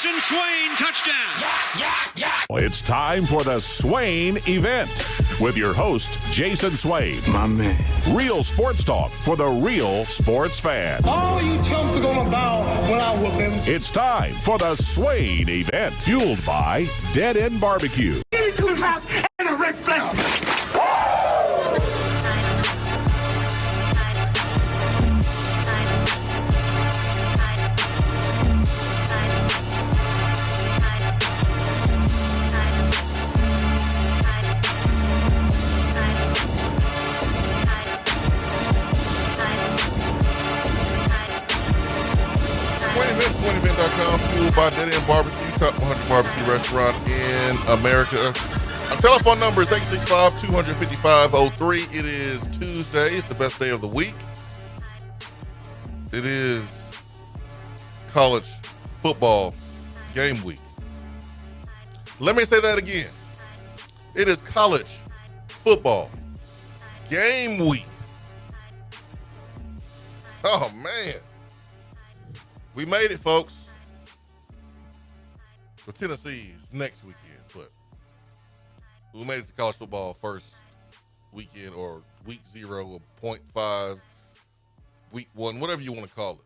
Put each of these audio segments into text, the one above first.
Jason Swain, touchdown. It's time for the Swain Event with your host, Jason Swain. My man. Real sports talk for the real sports fan. All you chumps are gonna bow when I whoop him. It's time for the Swain Event, fueled by Dead End Barbecue. Get into his house and a red flag. SwainEvent.com, fueled by Dead End Barbecue, top 100 barbecue restaurant in America. Our telephone number is 865-255-03. It is Tuesday. It's the best day of the week. It is college football game week. Let me say that again. It is college football game week. Oh, man. We made it, folks. But Tennessee's next weekend, but we made it to college football first weekend, or week 0 or 0.5, week 1, whatever you want to call it.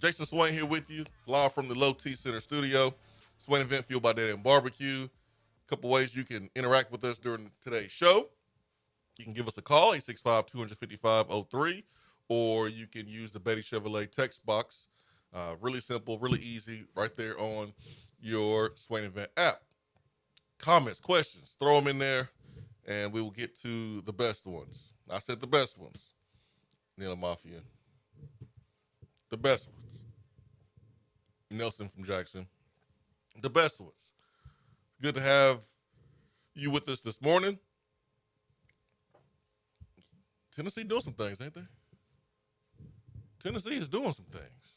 Jason Swain here with you, live from the Low T Center studio. Swain Event, fueled by Dead End Barbecue. A couple ways you can interact with us during today's show. You can give us a call, 865-255-03. Or you can use the Betty Chevrolet text box. Really simple, really easy, right there on your Swain Event app. Comments, questions, throw them in there, and we will get to the best ones. I said the best ones. Neil Mafia. The best ones. Nelson from Jackson. The best ones. Good to have you with us this morning. Tennessee doing some things, ain't they? Tennessee is doing some things.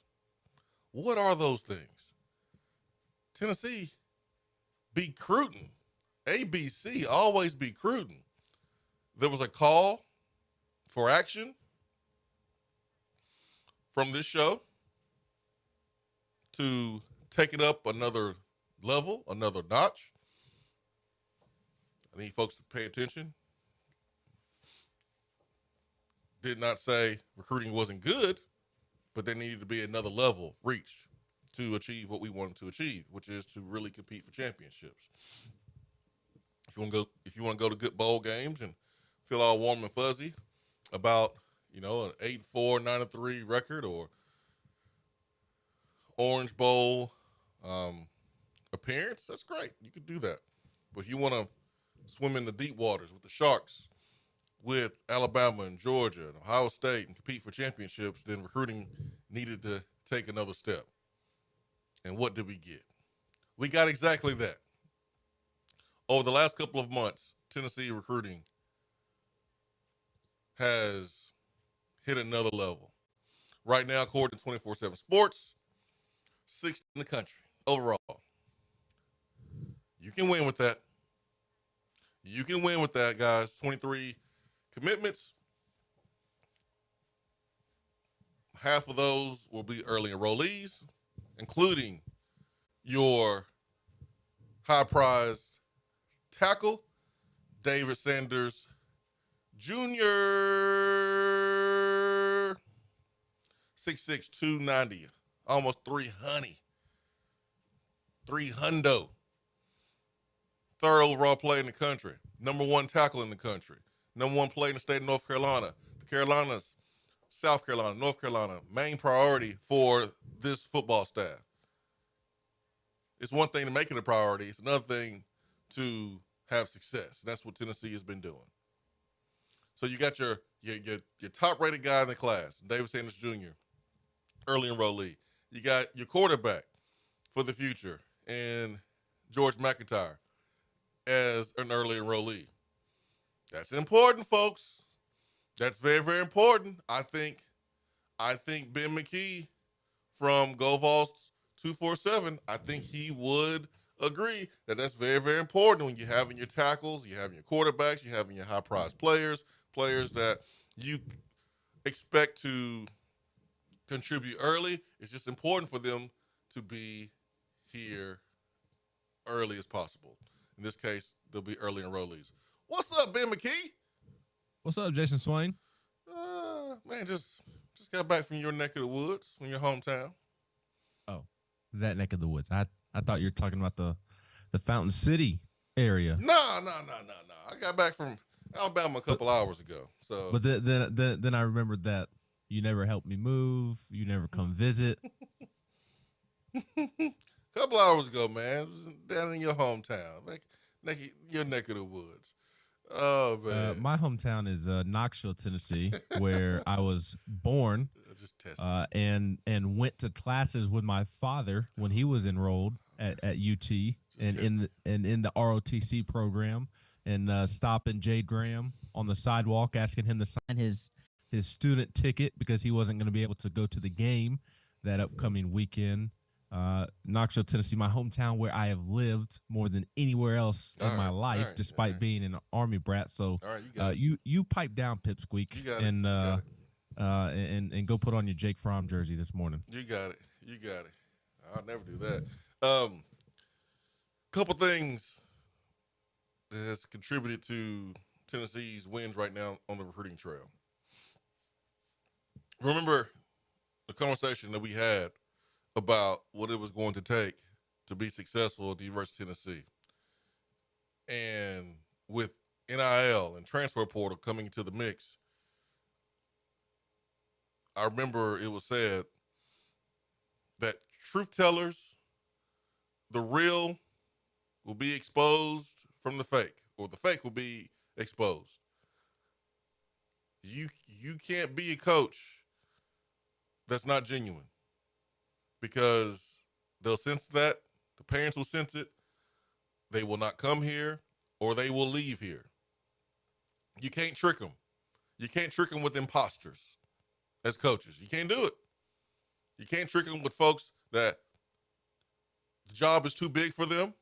What are those things? Tennessee beat Cruton. ABC, always beat Cruton. There was a call for action from this show to take it up another level, another notch. I need folks to pay attention. Did not say recruiting wasn't good, but there needed to be another level reached to achieve what we wanted to achieve, which is to really compete for championships. If you want to go to good bowl games and feel all warm and fuzzy about, an 8-4, 9-3 record or Orange Bowl appearance, that's great. You can do that. But if you want to swim in the deep waters with the Sharks, with Alabama and Georgia and Ohio State and compete for championships, then recruiting needed to take another step. And what did we get? We got exactly that. Over the last couple of months, Tennessee recruiting has hit another level. Right now, according to 24/7 Sports, 6th in the country overall. You can win with that. You can win with that, guys. 23 commitments. Half of those will be early enrollees, including your high-prized tackle, David Sanders Jr., 6'6", 290, almost 300. 300. Third overall player in the country. Number 1 tackle in the country. Number 1 player in the state of North Carolina. The Carolinas, South Carolina, North Carolina, main priority for this football staff. It's one thing to make it a priority. It's another thing to have success. That's what Tennessee has been doing. So you got your top-rated guy in the class, David Sanders Jr., early enrollee. You got your quarterback for the future, and George McIntyre as an early enrollee. That's important, folks. That's very, very important. I think Ben McKee from Go Vols 247, I think he would agree that that's very, very important when you're having your tackles, you're having your quarterbacks, you're having your high-priced players that you expect to contribute early. It's just important for them to be here early as possible. In this case, they'll be early enrollees. What's up, Ben McKee? What's up, Jason Swain? Man, just got back from your neck of the woods, from your hometown. Oh, that neck of the woods. I thought you were talking about the Fountain City area. No. I got back from Alabama a couple hours ago. So, but then I remembered that you never helped me move. You never come visit. couple hours ago, man. It was down in your hometown, your neck of the woods. Oh man, my hometown is Knoxville, Tennessee, where I was born. And went to classes with my father when he was enrolled at UT and in the ROTC program, and stopping Jade Graham on the sidewalk asking him to sign his student ticket because he wasn't going to be able to go to the game that upcoming weekend. Knoxville, Tennessee, my hometown, where I have lived more than anywhere else in my life, despite being an Army brat. So you pipe down, Pipsqueak, and go put on your Jake Fromm jersey this morning. You got it. I'll never do that. Couple things that has contributed to Tennessee's wins right now on the recruiting trail. Remember the conversation that we had about what it was going to take to be successful at the University of Tennessee. And with NIL and transfer portal coming to the mix, I remember it was said that truth tellers, the real will be exposed from the fake, or the fake will be exposed. You can't be a coach that's not genuine, because they'll sense that. The parents will sense it. They will not come here, or they will leave here. You can't trick them. You can't trick them with imposters as coaches. You can't do it. You can't trick them with folks that the job is too big for them,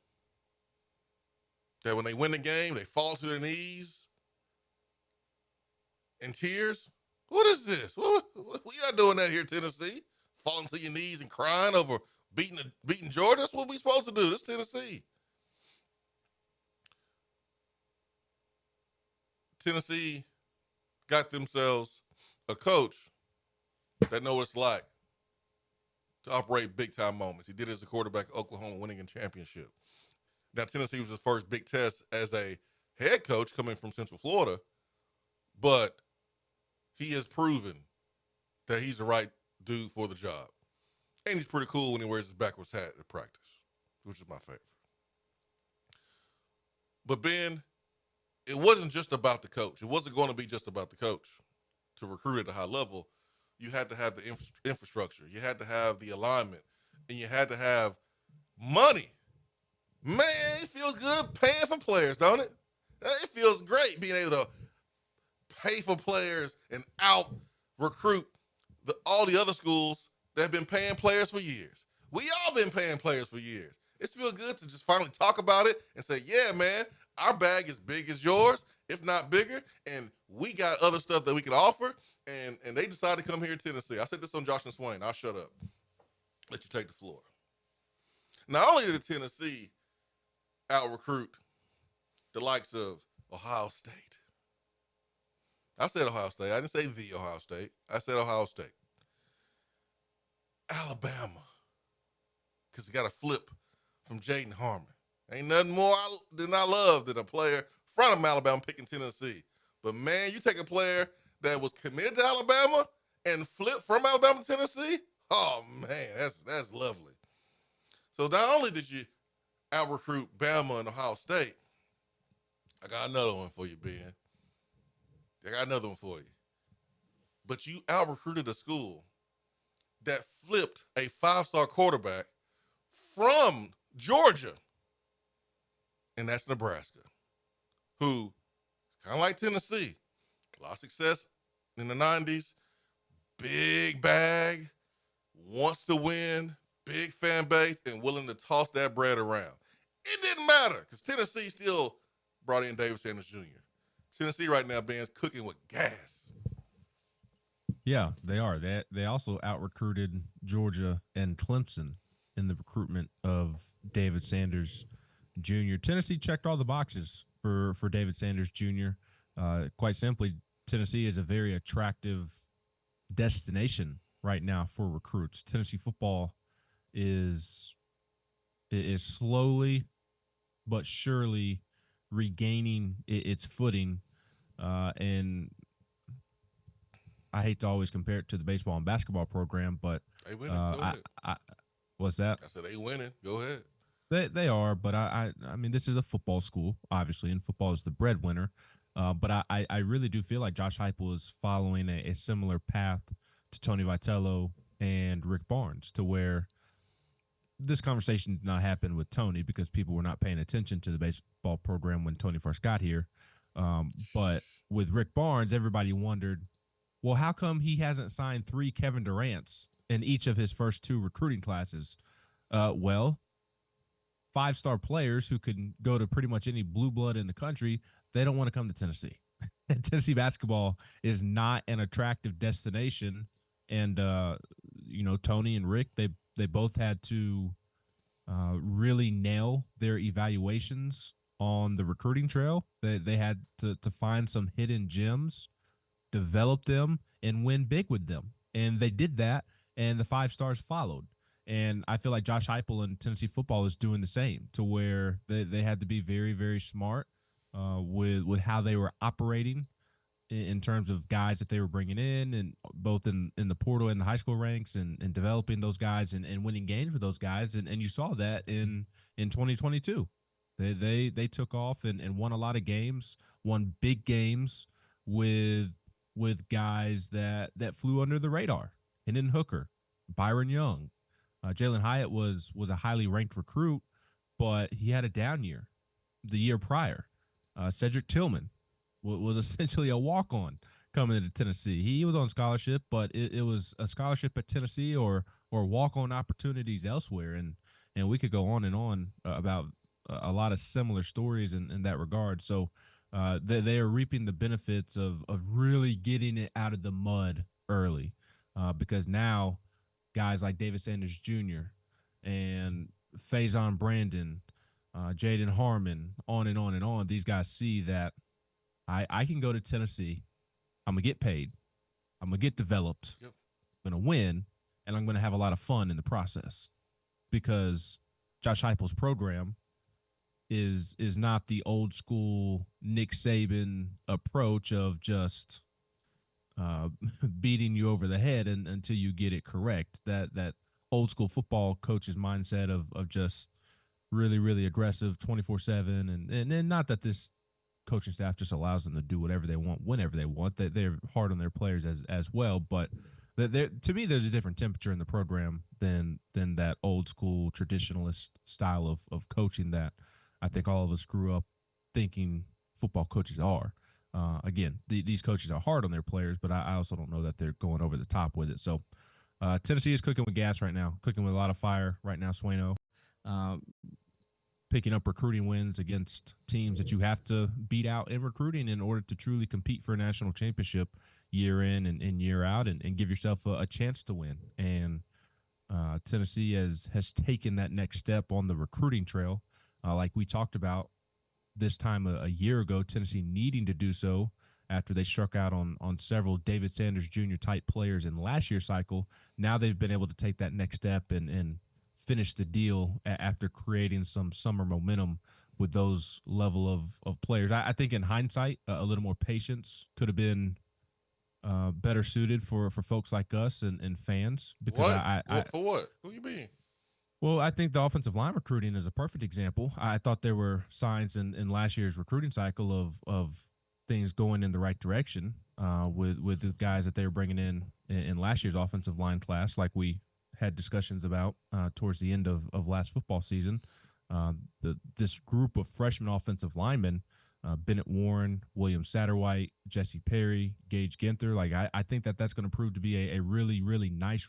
that when they win the game, they fall to their knees in tears. What is this? What y'all doing that here, Tennessee? Falling to your knees and crying over beating Georgia? That's what we supposed to do. This is Tennessee. Tennessee got themselves a coach that knows what it's like to operate big-time moments. He did it as a quarterback at Oklahoma, winning a championship. Now, Tennessee was his first big test as a head coach coming from Central Florida, but he has proven that he's the right dude for the job. And he's pretty cool when he wears his backwards hat at practice, which is my favorite. But, Ben, it wasn't just about the coach. It wasn't going to be just about the coach. To recruit at a high level, you had to have the infrastructure. You had to have the alignment. And you had to have money. Man, it feels good paying for players, don't it? It feels great being able to pay for players and out-recruit all the other schools that have been paying players for years. We all been paying players for years. It feels good to just finally talk about it and say, yeah, man, our bag is big as yours, if not bigger, and we got other stuff that we can offer, and they decided to come here to Tennessee. I said this on Josh and Swain. I'll shut up. Let you take the floor. Not only did Tennessee out-recruit the likes of Ohio State. I said Ohio State. I didn't say the Ohio State. I said Ohio State. Alabama. Because you got a flip from Jaden Harmon. Ain't nothing more than I love than a player from Alabama picking Tennessee. But, man, you take a player that was committed to Alabama and flip from Alabama to Tennessee, oh, man, that's lovely. So not only did you out-recruit Bama and Ohio State, I got another one for you, Ben. I got another one for you. But you out-recruited a school that flipped a 5-star quarterback from Georgia, and that's Nebraska, who, kind of like Tennessee, a lot of success in the 90s, big bag, wants to win, big fan base, and willing to toss that bread around. It didn't matter because Tennessee still brought in David Sanders Jr. Tennessee right now, Ben's cooking with gas. Yeah, they are. They also out-recruited Georgia and Clemson in the recruitment of David Sanders Jr. Tennessee checked all the boxes for David Sanders Jr. Quite simply, Tennessee is a very attractive destination right now for recruits. Tennessee football is slowly but surely regaining its footing, and I hate to always compare it to the baseball and basketball program, but they winning. Go ahead. What's that? I said they winning. Go ahead. They are, but I mean, this is a football school, obviously, and football is the breadwinner. But I really do feel like Josh Heupel is following a similar path to Tony Vitello and Rick Barnes, to where this conversation did not happen with Tony because people were not paying attention to the baseball program when Tony first got here. But with Rick Barnes, everybody wondered, well, how come he hasn't signed 3 Kevin Durants in each of his first 2 recruiting classes? Well, 5-star players who can go to pretty much any blue blood in the country, they don't want to come to Tennessee. Tennessee basketball is not an attractive destination. And, Tony and Rick, they both had to really nail their evaluations on the recruiting trail. They had to find some hidden gems, develop them, and win big with them. And they did that, and the 5 stars followed. And I feel like Josh Heupel and Tennessee football is doing the same, to where they had to be very, very smart with how they were operating in terms of guys that they were bringing in, and both in the portal and the high school ranks, and developing those guys and winning games with those guys. And you saw that in 2022. They took off and won a lot of games, won big games with guys that flew under the radar. Hendon Hooker, Byron Young. Jalen Hyatt was a highly ranked recruit, but he had a down year the year prior. Cedric Tillman was essentially a walk-on coming into Tennessee. He was on scholarship, but it was a scholarship at Tennessee or walk-on opportunities elsewhere. And we could go on and on about a lot of similar stories in that regard. So they are reaping the benefits of really getting it out of the mud early, because now guys like David Sanders Jr. and Faison Brandon, Jaden Harmon, on and on and on, these guys see that I can go to Tennessee, I'm going to get paid, I'm going to get developed, Yep. I'm going to win, and I'm going to have a lot of fun in the process, because Josh Heupel's program is not the old school Nick Saban approach of just beating you over the head until you get it correct. That old school football coach's mindset of just really, really aggressive 24/7. And not that this coaching staff just allows them to do whatever they want, whenever they want. They're hard on their players as well. But to me, there's a different temperature in the program than that old school traditionalist style of coaching that I think all of us grew up thinking football coaches are. Again, these coaches are hard on their players, but I also don't know that they're going over the top with it. So Tennessee is cooking with gas right now, cooking with a lot of fire right now, Swaino. Picking up recruiting wins against teams that you have to beat out in recruiting in order to truly compete for a national championship year in and year out, and give yourself a chance to win. And Tennessee has taken that next step on the recruiting trail, like we talked about this time a year ago, Tennessee needing to do so after they struck out on several David Sanders Jr. type players in last year's cycle. Now they've been able to take that next step and finish the deal after creating some summer momentum with those level of players. I think in hindsight, a little more patience could have been better suited for folks like us and fans. Because For what? What do you mean? Well, I think the offensive line recruiting is a perfect example. I thought there were signs in last year's recruiting cycle of things going in the right direction with the guys that they were bringing in last year's offensive line class, like we had discussions about towards the end of last football season. This group of freshman offensive linemen, Bennett Warren, William Satterwhite, Jesse Perry, Gage Ginther, like I think that's going to prove to be a really, really nice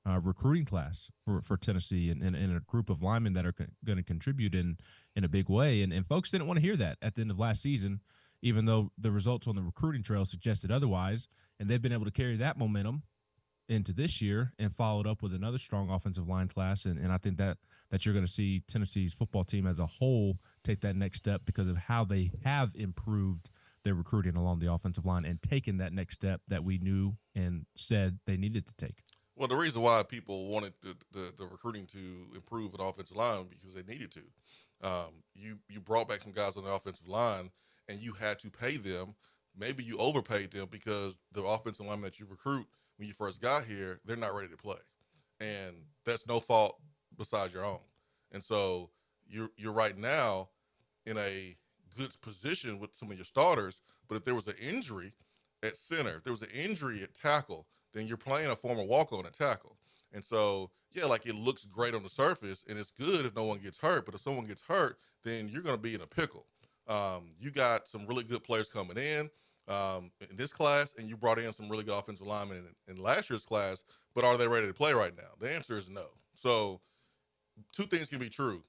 recruiting class for Tennessee and a group of linemen that are going to contribute in a big way. And folks didn't want to hear that at the end of last season, even though the results on the recruiting trail suggested otherwise. And they've been able to carry that momentum into this year and followed up with another strong offensive line class. And I think that you're going to see Tennessee's football team as a whole take that next step because of how they have improved their recruiting along the offensive line and taken that next step that we knew and said they needed to take. Well, the reason why people wanted the recruiting to improve an offensive line because they needed to. You brought back some guys on the offensive line, and you had to pay them. Maybe you overpaid them because the offensive linemen that you recruit when you first got here, they're not ready to play, and that's no fault besides your own. And so you're right now in a good position with some of your starters. But if there was an injury at center, if there was an injury at tackle, then you're playing a former walk-on at tackle. And so, yeah, like it looks great on the surface, and it's good if no one gets hurt. But if someone gets hurt, then you're going to be in a pickle. You got some really good players coming in this class, and you brought in some really good offensive linemen in last year's class, but are they ready to play right now? The answer is no. So two things can be true.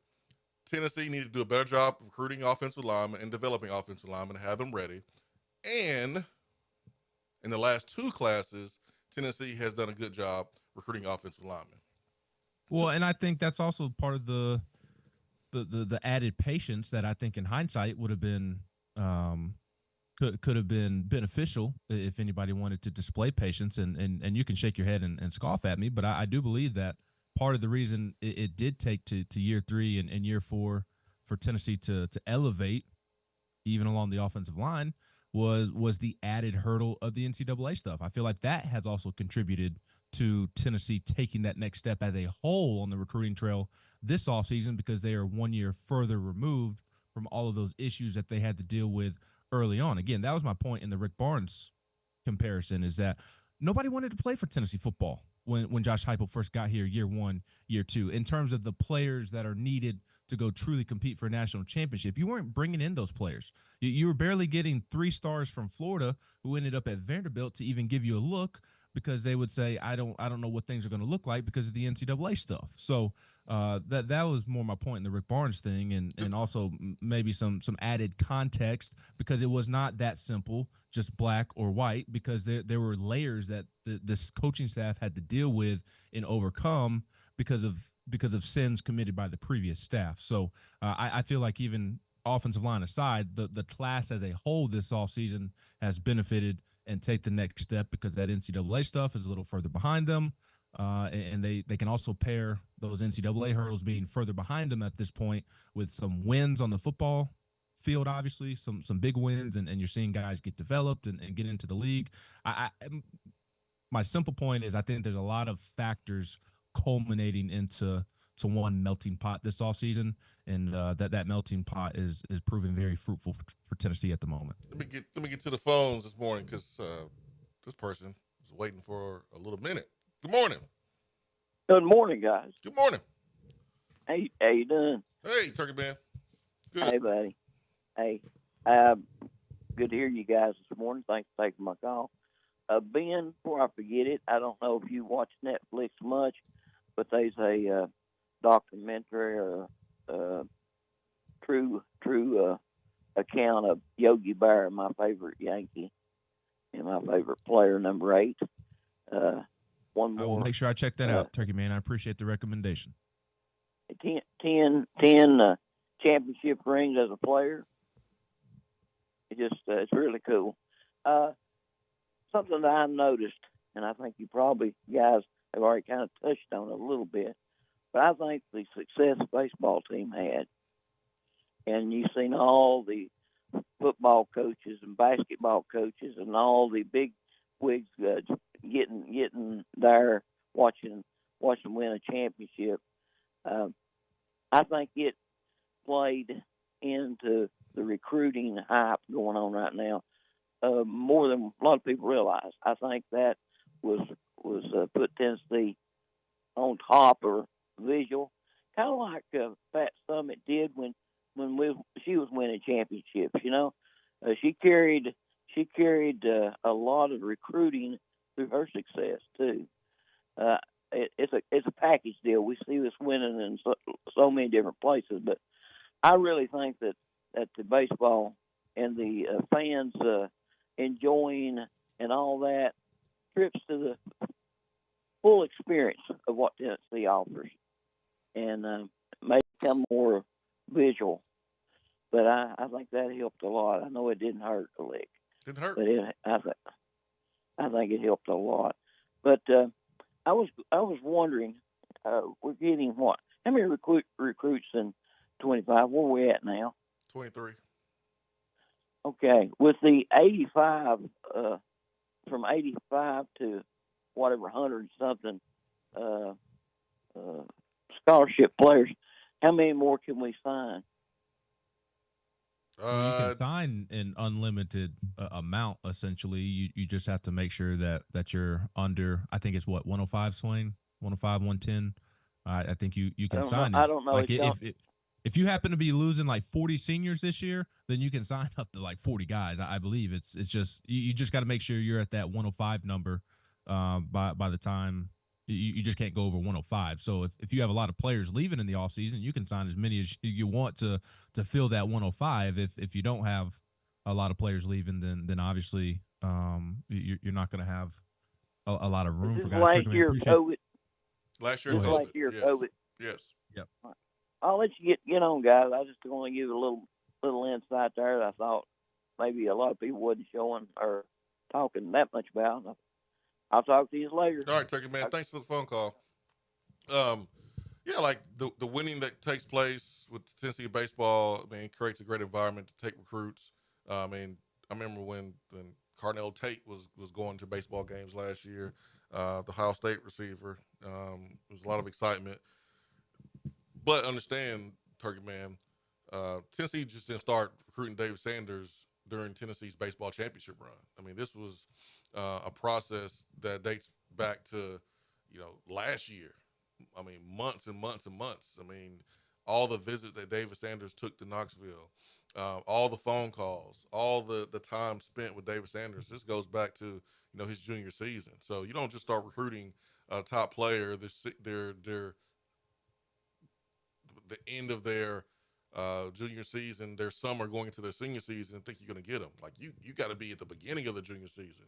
Tennessee needed to do a better job of recruiting offensive linemen and developing offensive linemen to have them ready. And in the last two classes, Tennessee has done a good job recruiting offensive linemen. Well, and I think that's also part of the added patience that I think in hindsight would have been could have been beneficial if anybody wanted to display patience. And you can shake your head and scoff at me, but I do believe that part of the reason it did take to year 3 and year 4 for Tennessee to elevate even along the offensive line was the added hurdle of the NCAA stuff. I feel like that has also contributed to Tennessee taking that next step as a whole on the recruiting trail this offseason because they are 1 year further removed from all of those issues that they had to deal with early on. Again, that was my point in the Rick Barnes comparison is that nobody wanted to play for Tennessee football when Josh Heupel first got here year 1, year 2. In terms of the players that are needed to go truly compete for a national championship, you weren't bringing in those players. You were barely getting 3 stars from Florida who ended up at Vanderbilt to even give you a look because they would say, I don't know what things are going to look like because of the NCAA stuff. So that was more my point in the Rick Barnes thing and also maybe some added context because it was not that simple, just black or white, because there were layers that this coaching staff had to deal with and overcome because of sins committed by the previous staff. So I feel like even offensive line aside, the class as a whole this offseason has benefited and take the next step because that NCAA stuff is a little further behind them. And they can also pair those NCAA hurdles being further behind them at this point with some wins on the football field, obviously, some big wins, and you're seeing guys get developed and get into the league. My simple point is I think there's a lot of factors culminating into one melting pot this offseason, and that melting pot is proving very fruitful for Tennessee at the moment. Let me get to the phones this morning because this person was waiting for a little minute. Good morning. Good morning, guys. Good morning. Hey, how you doing? Hey, Turkey Man. Good. Hey, buddy. Hey, good to hear you guys this morning. Thanks for taking my call. Ben, before I forget it, I don't know if you watch Netflix much, but there's a documentary or true account of Yogi Berra, my favorite Yankee and my favorite player, number 8. One more. I will make sure I check that out, Turkey Man. I appreciate the recommendation. 10 championship rings as a player. It's really cool. Something that I noticed, and I think you guys have already kind of touched on it a little bit, but I think the success the baseball team had, and you've seen all the football coaches and basketball coaches and all the big wigs getting there, watching win a championship. I think it played into the recruiting hype going on right now more than a lot of people realize. I think that was put Tennessee on top or visual, kind of like Pat Summitt did when she was winning championships. You know, she carried a lot of recruiting through her success too. It's a package deal. We see this winning in so many different places, but I really think that the baseball and the fans enjoying and all that, trips to hurt a lick. Didn't hurt. But I think it helped a lot. But I was wondering, we're getting what? How many recruits in 25? Where we at now? 23. Okay, with the 85, from 85 to whatever 100 something scholarship players, how many more can we sign? You can sign an unlimited amount. Essentially, you just have to make sure that you're under. I think it's what 105, Swain, 105, 110. I think you can sign. I don't know. Like if you happen to be losing like 40 seniors this year, then you can sign up to like 40 guys. I believe it's just you just got to make sure you're at that 105 number by the time. You just can't go over 105. So if you have a lot of players leaving in the offseason, you can sign as many as you want to fill that 105. If you don't have a lot of players leaving, then obviously you're not going to have a lot of room for guys. Last year COVID. Last year COVID. Last year COVID. Yes. Yep. I'll let you get on, guys. I just want to give a little insight there that I thought maybe a lot of people wasn't showing or talking that much about. I'll talk to you later. All right, Turkey Man. Thanks for the phone call. Yeah, like the winning that takes place with Tennessee baseball, I mean, it creates a great environment to take recruits. I mean, I remember when Carnell Tate was going to baseball games last year, the Ohio State receiver. There was a lot of excitement. But understand, Turkey Man, Tennessee just didn't start recruiting David Sanders during Tennessee's baseball championship run. I mean, this was a process that dates back to, last year. I mean, months and months and months. I mean, all the visits that David Sanders took to Knoxville, all the phone calls, all the time spent with David Sanders. This goes back to, his junior season. So you don't just start recruiting a top player. The end of their junior season, their summer going into their senior season, and think you're going to get them. Like you got to be at the beginning of the junior season,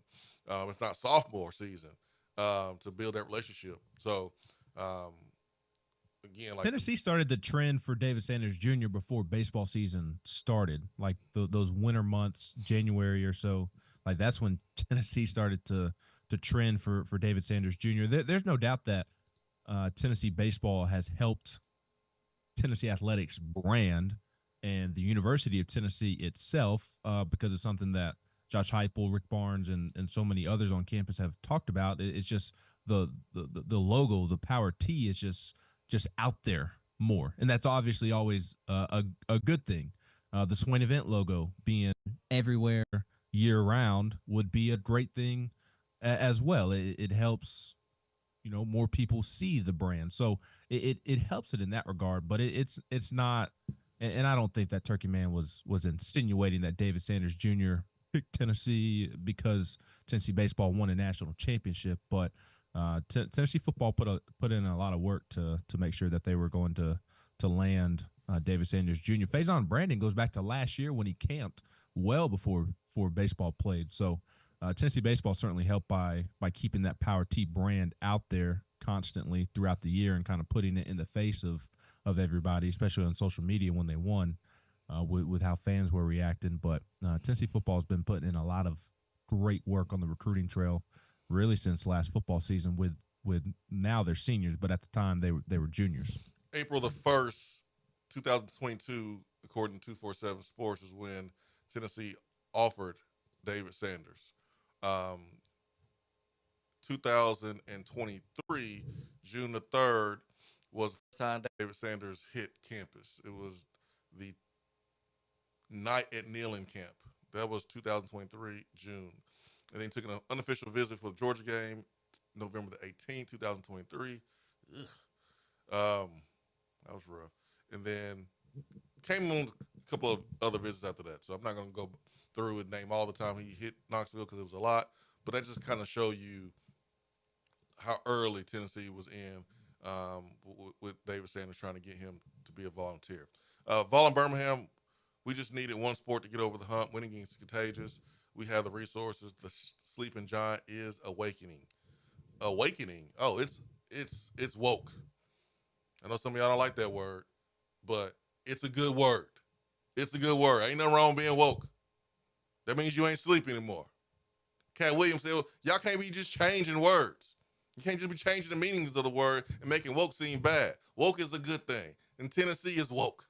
if not sophomore season, to build that relationship. So, again, like Tennessee started the trend for David Sanders Jr. before baseball season started, like those winter months, January or so. Like that's when Tennessee started to trend for David Sanders Jr. There's no doubt that Tennessee baseball has helped Tennessee athletics brand and the University of Tennessee itself, because it's something that Josh Heupel, Rick Barnes, and so many others on campus have talked about. It's just the logo, the Power T is just out there more, and that's obviously always a good thing. The Swain Event logo being everywhere year round would be a great thing as well. It helps more people see the brand, so it helps it in that regard. But it's not, and I don't think that Turkey Man was insinuating that David Sanders Jr. picked Tennessee because Tennessee baseball won a national championship. But Tennessee football put in a lot of work to make sure that they were going to land David Sanders Jr. Faison Brandon goes back to last year when he camped well before baseball played. So Tennessee baseball certainly helped by keeping that Power T brand out there constantly throughout the year and kind of putting it in the face of everybody, especially on social media when they won, with how fans were reacting. But Tennessee football has been putting in a lot of great work on the recruiting trail really since last football season with now they're seniors, but at the time they were juniors. April the 1st, 2022, according to 247 Sports, is when Tennessee offered David Sanders. 2023, June the 3rd, was the first time David Sanders hit campus. It was the night at kneeling camp. That was 2023, June. And then took an unofficial visit for the Georgia game, November the 18th, 2023. That was rough. And then came on a couple of other visits after that. So I'm not going to go through and name all the time he hit Knoxville because it was a lot. But that just kind of show you how early Tennessee was in with David Sanders trying to get him to be a volunteer. Vol in Birmingham, we just needed one sport to get over the hump. Winning is contagious. We have the resources. The sleeping giant is awakening. Awakening. Oh, it's woke. I know some of y'all don't like that word, but it's a good word. It's a good word. Ain't nothing wrong being woke. That means you ain't sleep anymore. Cat Williams said, well, y'all can't be just changing words. You can't just be changing the meanings of the word and making woke seem bad. Woke is a good thing. And Tennessee is woke.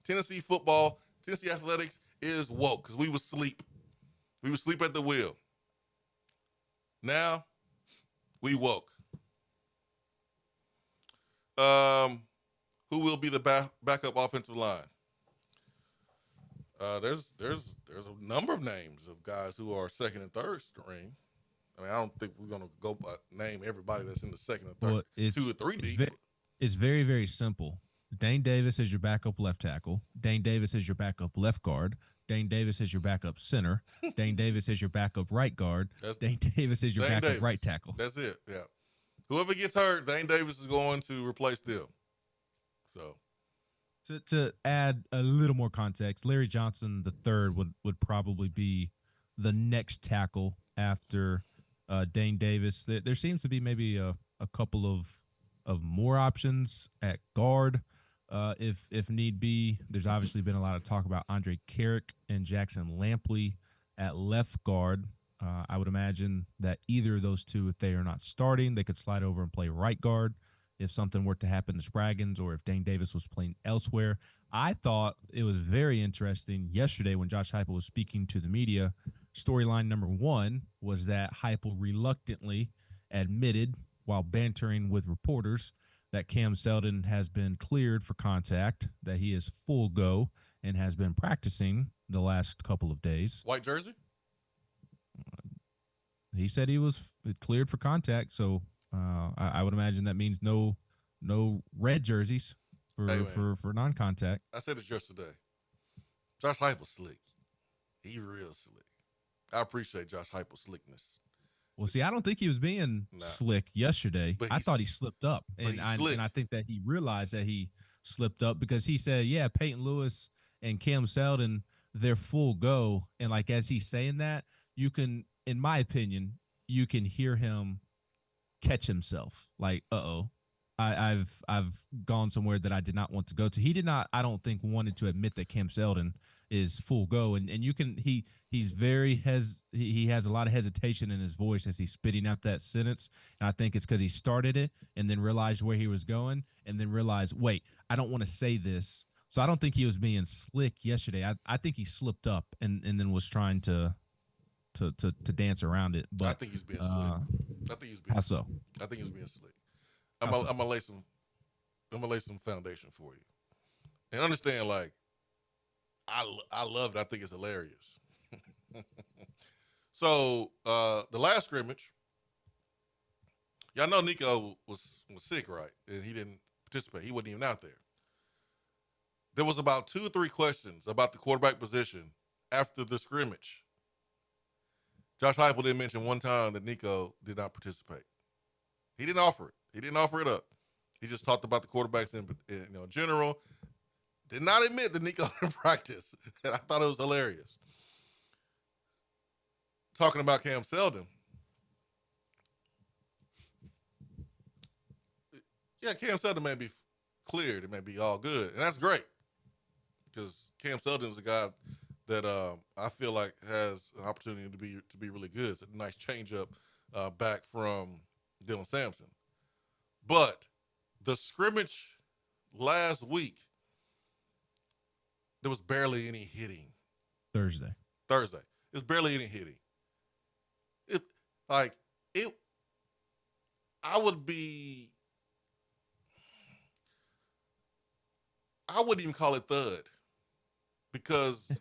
Tennessee football, Tennessee athletics is woke because we would sleep. We would sleep at the wheel. Now, we woke. Who will be the backup offensive line? There's a number of names of guys who are second and third string. I mean, I don't think we're gonna go name everybody that's in the second and third, 2 or 3 deep. It's very, very simple. Dane Davis is your backup left tackle. Dane Davis is your backup left guard. Dane Davis is your backup center. Dane Davis is your backup right guard. Dane Davis is your backup right tackle. That's it. Yeah. Whoever gets hurt, Dane Davis is going to replace them. So, to add a little more context, Larry Johnson III would probably be the next tackle after Dane Davis. There seems to be maybe a couple of more options at guard. If need be. There's obviously been a lot of talk about Andre Carrick and Jackson Lampley at left guard. I would imagine that either of those two, if they are not starting, they could slide over and play right guard if something were to happen to Spraggins or if Dane Davis was playing elsewhere. I thought it was very interesting yesterday when Josh Heupel was speaking to the media. Storyline number one was that Heupel reluctantly admitted while bantering with reporters that Cam Seldon has been cleared for contact, that he is full go and has been practicing the last couple of days. White jersey? He said he was cleared for contact, so I would imagine that means no red jerseys for non-contact. I said it yesterday. Josh Heupel's slick. He real slick. I appreciate Josh Heupel's slickness. Well, see, I don't think he was being slick yesterday. I thought he slipped up, and I think that he realized that he slipped up because he said, "Yeah, Peyton Lewis and Cam Seldon, they're full go." And like as he's saying that, you can, in my opinion, you can hear him catch himself. Like, I've gone somewhere that I did not want to go to. He did not, I don't think, wanted to admit that Cam Seldon is full go, and you can he's very he has a lot of hesitation in his voice as he's spitting out that sentence, and I think it's because he started it and then realized where he was going and then realized, wait, I don't want to say this. So I don't think he was being slick yesterday. I think he slipped up and then was trying to dance around it. But I think he's being slick. I think he's being how so? I think he's being slick. I'm gonna lay some foundation for you, and understand, like, I love it. I think it's hilarious. So the last scrimmage, y'all know Nico was sick, right? And he didn't participate. He wasn't even out there. There was about 2 or 3 questions about the quarterback position after the scrimmage. Josh Heupel didn't mention one time that Nico did not participate. He didn't offer it. He didn't offer it up. He just talked about the quarterbacks in general. Did not admit that Nico didn't practice. And I thought it was hilarious. Talking about Cam Seldon. Yeah, Cam Seldon may be cleared. It may be all good. And that's great. Because Cam Seldon is a guy that I feel like has an opportunity to be really good. It's a nice change up back from Dylan Sampson. But the scrimmage last week, there was barely any hitting. Thursday. There's barely any hitting. I wouldn't even call it thud because did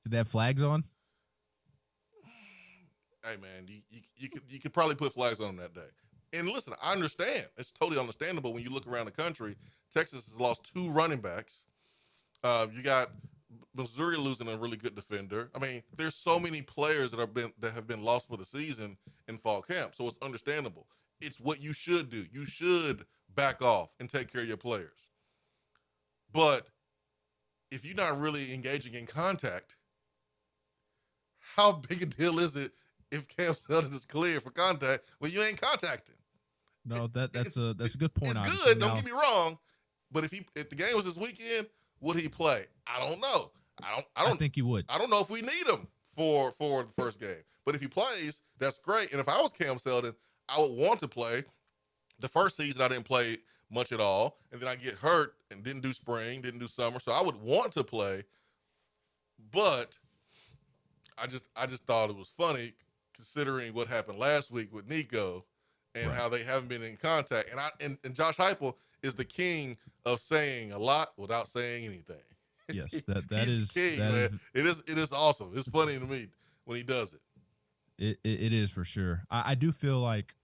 they have flags on? Hey man, you could probably put flags on them that day. And listen, I understand. It's totally understandable when you look around the country. Texas has lost 2 running backs. You got Missouri losing a really good defender. I mean, there's so many players that have been lost for the season in fall camp. So it's understandable. It's what you should do. You should back off and take care of your players. But if you're not really engaging in contact, how big a deal is it if Cam Seldon is cleared for contact when you ain't contacting? No, that's a good point. It's good. Don't get me wrong. But if the game was this weekend, would he play? I don't know. I think you would. I don't know if we need him for the first game. But if he plays, that's great. And if I was Cam Seldon, I would want to play. The first season I didn't play much at all, and then I get hurt and didn't do spring, didn't do summer. So I would want to play, but I just thought it was funny considering what happened last week with Nico and how they haven't been in contact. And Josh Heupel is the king of saying a lot without saying anything. Yes, that He's is king, that man. It is awesome. It's funny to me when he does it. It is for sure. I do feel like,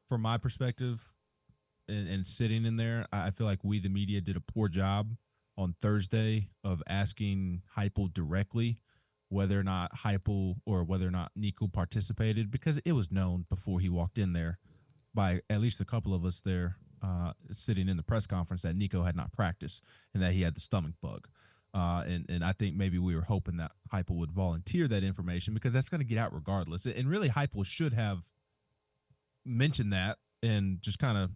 from my perspective, and sitting in there, I feel like we, the media, did a poor job on Thursday of asking Heupel directly whether or not Heupel or whether or not Nico participated, because it was known before he walked in there by at least a couple of us there sitting in the press conference that Nico had not practiced and that he had the stomach bug. And I think maybe we were hoping that Heupel would volunteer that information, because that's going to get out regardless. And really, Heupel should have mentioned that and just kind of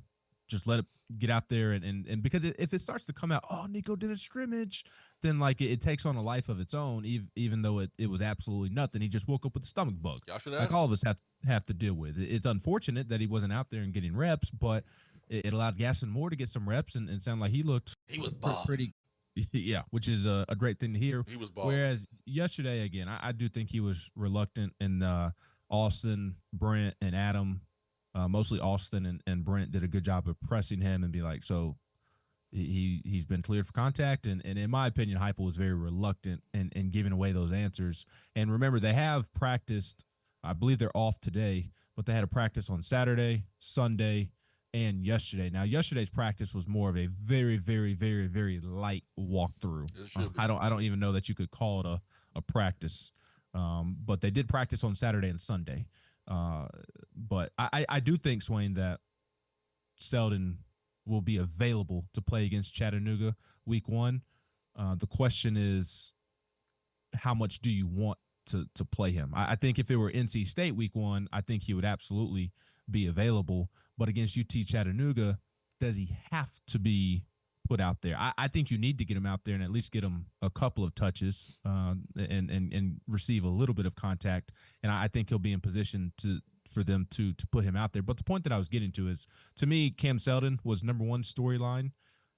just let it get out there. And because if it starts to come out, oh, Nico did a scrimmage, then like it takes on a life of its own, even though it was absolutely nothing. He just woke up with a stomach bug, like all of us have to deal with. It's unfortunate that he wasn't out there and getting reps, but it allowed Gaston Moore to get some reps and sound like he was pretty. Yeah, which is a great thing to hear. He was balling. Whereas yesterday, again, I do think he was reluctant, and Austin, Brent, and Adam, mostly Austin and Brent, did a good job of pressing him and be like, so he's been cleared for contact. And in my opinion, Heupel was very reluctant in giving away those answers. And remember, they have practiced, I believe they're off today, but they had a practice on Saturday, Sunday, and yesterday. Now, yesterday's practice was more of a very, very, very, very light walkthrough. I don't even know that you could call it a practice, but they did practice on Saturday and Sunday. But I do think, Swain, that Seldon will be available to play against Chattanooga week 1. The question is, how much do you want to play him? I think if it were NC State week 1, I think he would absolutely be available. But against UT Chattanooga, does he have to be put out there? I think you need to get him out there and at least get him a couple of touches and receive a little bit of contact. And I think he'll be in position for them to put him out there. But the point that I was getting to is, to me, Cam Seldon was number 1 storyline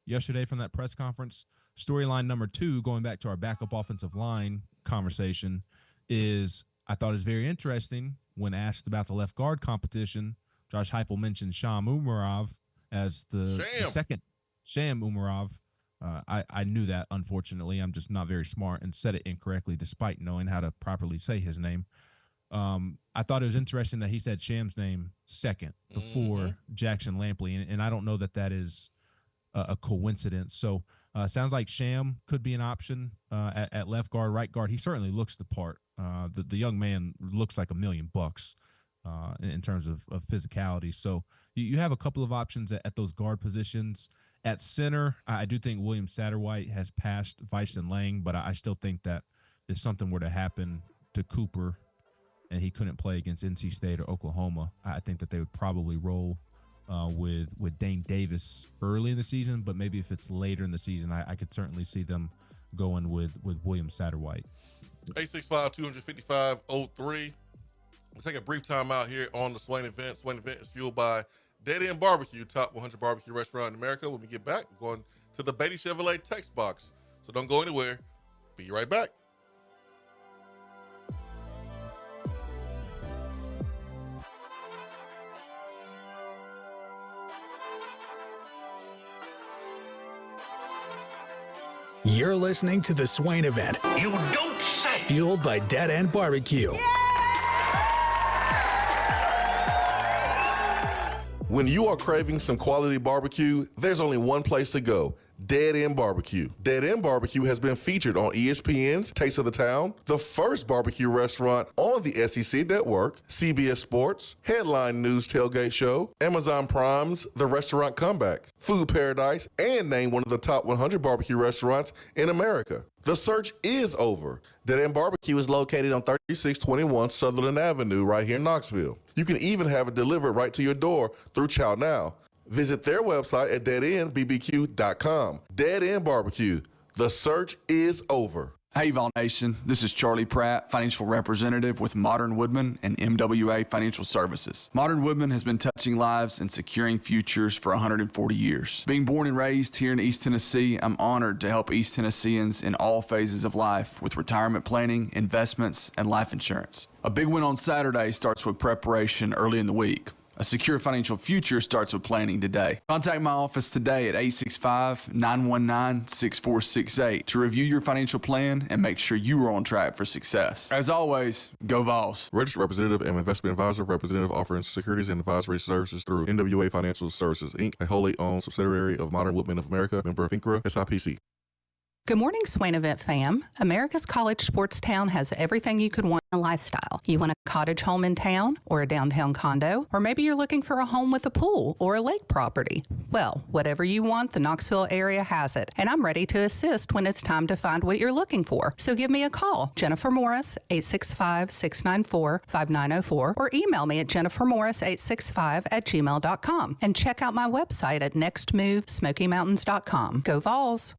yesterday from that press conference. Storyline number 2, going back to our backup offensive line conversation, is I thought it was very interesting when asked about the left guard competition. Josh Heupel mentioned Sham Umarov as the second. Sham Umarov. I knew that, unfortunately. I'm just not very smart and said it incorrectly despite knowing how to properly say his name. I thought it was interesting that he said Sham's name second before Jackson Lampley, and I don't know that is a coincidence. So sounds like Sham could be an option at left guard, right guard. He certainly looks the part. The young man looks like $1 million in terms of physicality. So you have a couple of options at those guard positions. At center, I do think William Satterwhite has passed Vyson Lang, but I still think that if something were to happen to Cooper and he couldn't play against NC State or Oklahoma, I think that they would probably roll with Dane Davis early in the season. But maybe if it's later in the season, I could certainly see them going with William Satterwhite. 865-255-03. We'll take a brief time out here on the Swain Event. Swain Event is fueled by Dead End Barbecue, top 100 barbecue restaurant in America. When we get back, we're going to the Beatty Chevrolet text box. So don't go anywhere. Be right back. You're listening to the Swain Event. You don't say. Fueled by Dead End Barbecue. When you are craving some quality barbecue, there's only one place to go. Dead End Barbecue. Dead End Barbecue has been featured on ESPN's Taste of the Town, the first barbecue restaurant on the SEC Network, CBS Sports, Headline News Tailgate Show, Amazon Prime's The Restaurant Comeback, Food Paradise, and named one of the top 100 barbecue restaurants in America. The search is over. Dead End Barbecue is located on 3621 Sutherland Avenue right here in Knoxville. You can even have it delivered right to your door through Chow Now. Visit their website at deadendbbq.com. Dead End Barbecue. The search is over. Hey, Vol Nation. This is Charlie Pratt, financial representative with Modern Woodman and MWA Financial Services. Modern Woodman has been touching lives and securing futures for 140 years. Being born and raised here in East Tennessee, I'm honored to help East Tennesseans in all phases of life with retirement planning, investments, and life insurance. A big win on Saturday starts with preparation early in the week. A secure financial future starts with planning today. Contact my office today at 865-919-6468 to review your financial plan and make sure you are on track for success. As always, go Vols. Registered representative and investment advisor, representative offering securities and advisory services through NWA Financial Services, Inc., a wholly owned subsidiary of Modern Woodman of America, member of FINCRA, SIPC. Good morning, Swain Event fam. America's College Sports Town has everything you could want in a lifestyle. You want a cottage home in town or a downtown condo, or maybe you're looking for a home with a pool or a lake property. Well, whatever you want, the Knoxville area has it, and I'm ready to assist when it's time to find what you're looking for. So give me a call, Jennifer Morris, 865-694-5904, or email me at jennifermorris865@gmail.com, and check out my website at nextmovesmokymountains.com. Go Vols!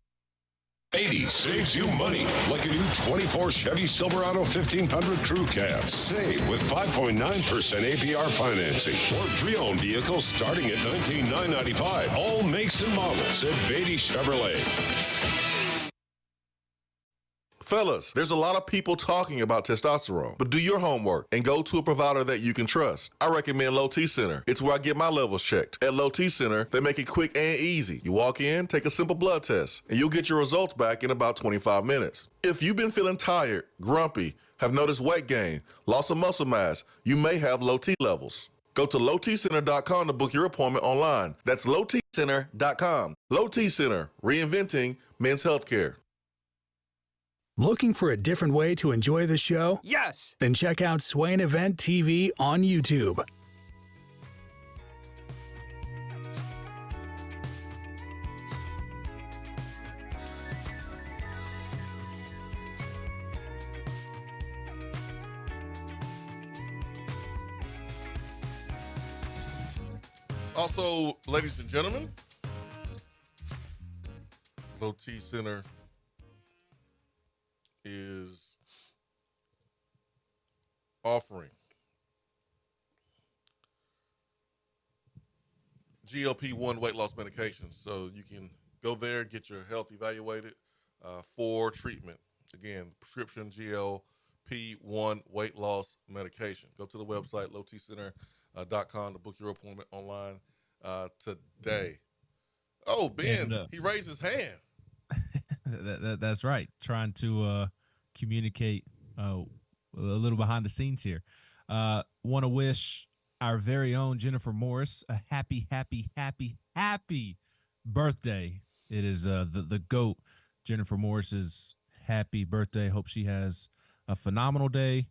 80 saves you money, like a new 24 Chevy Silverado 1500 Crew Cab. Save with 5.9% APR financing or pre-owned vehicles starting at $19,995. All makes and models at Beatty Chevrolet. Fellas, there's a lot of people talking about testosterone, but do your homework and go to a provider that you can trust. I recommend Low T Center. It's where I get my levels checked. At Low T Center, they make it quick and easy. You walk in, take a simple blood test, and you'll get your results back in about 25 minutes. If you've been feeling tired, grumpy, have noticed weight gain, loss of muscle mass, you may have low T levels. Go to lowtcenter.com to book your appointment online. That's lowtcenter.com. Low T Center, reinventing men's healthcare. Looking for a different way to enjoy the show? Yes! Then check out Swain Event TV on YouTube. Also, ladies and gentlemen, Low T Center is offering GLP-1 weight loss medications. So you can go there, get your health evaluated for treatment. Again, prescription GLP-1 weight loss medication. Go to the website, lowtcenter.com to book your appointment online today. Oh, Ben, he raised his hand. That's right. Trying to communicate a little behind the scenes here. Want to wish our very own Jennifer Morris a happy birthday. It is the GOAT, Jennifer Morris's happy birthday. Hope she has a phenomenal day.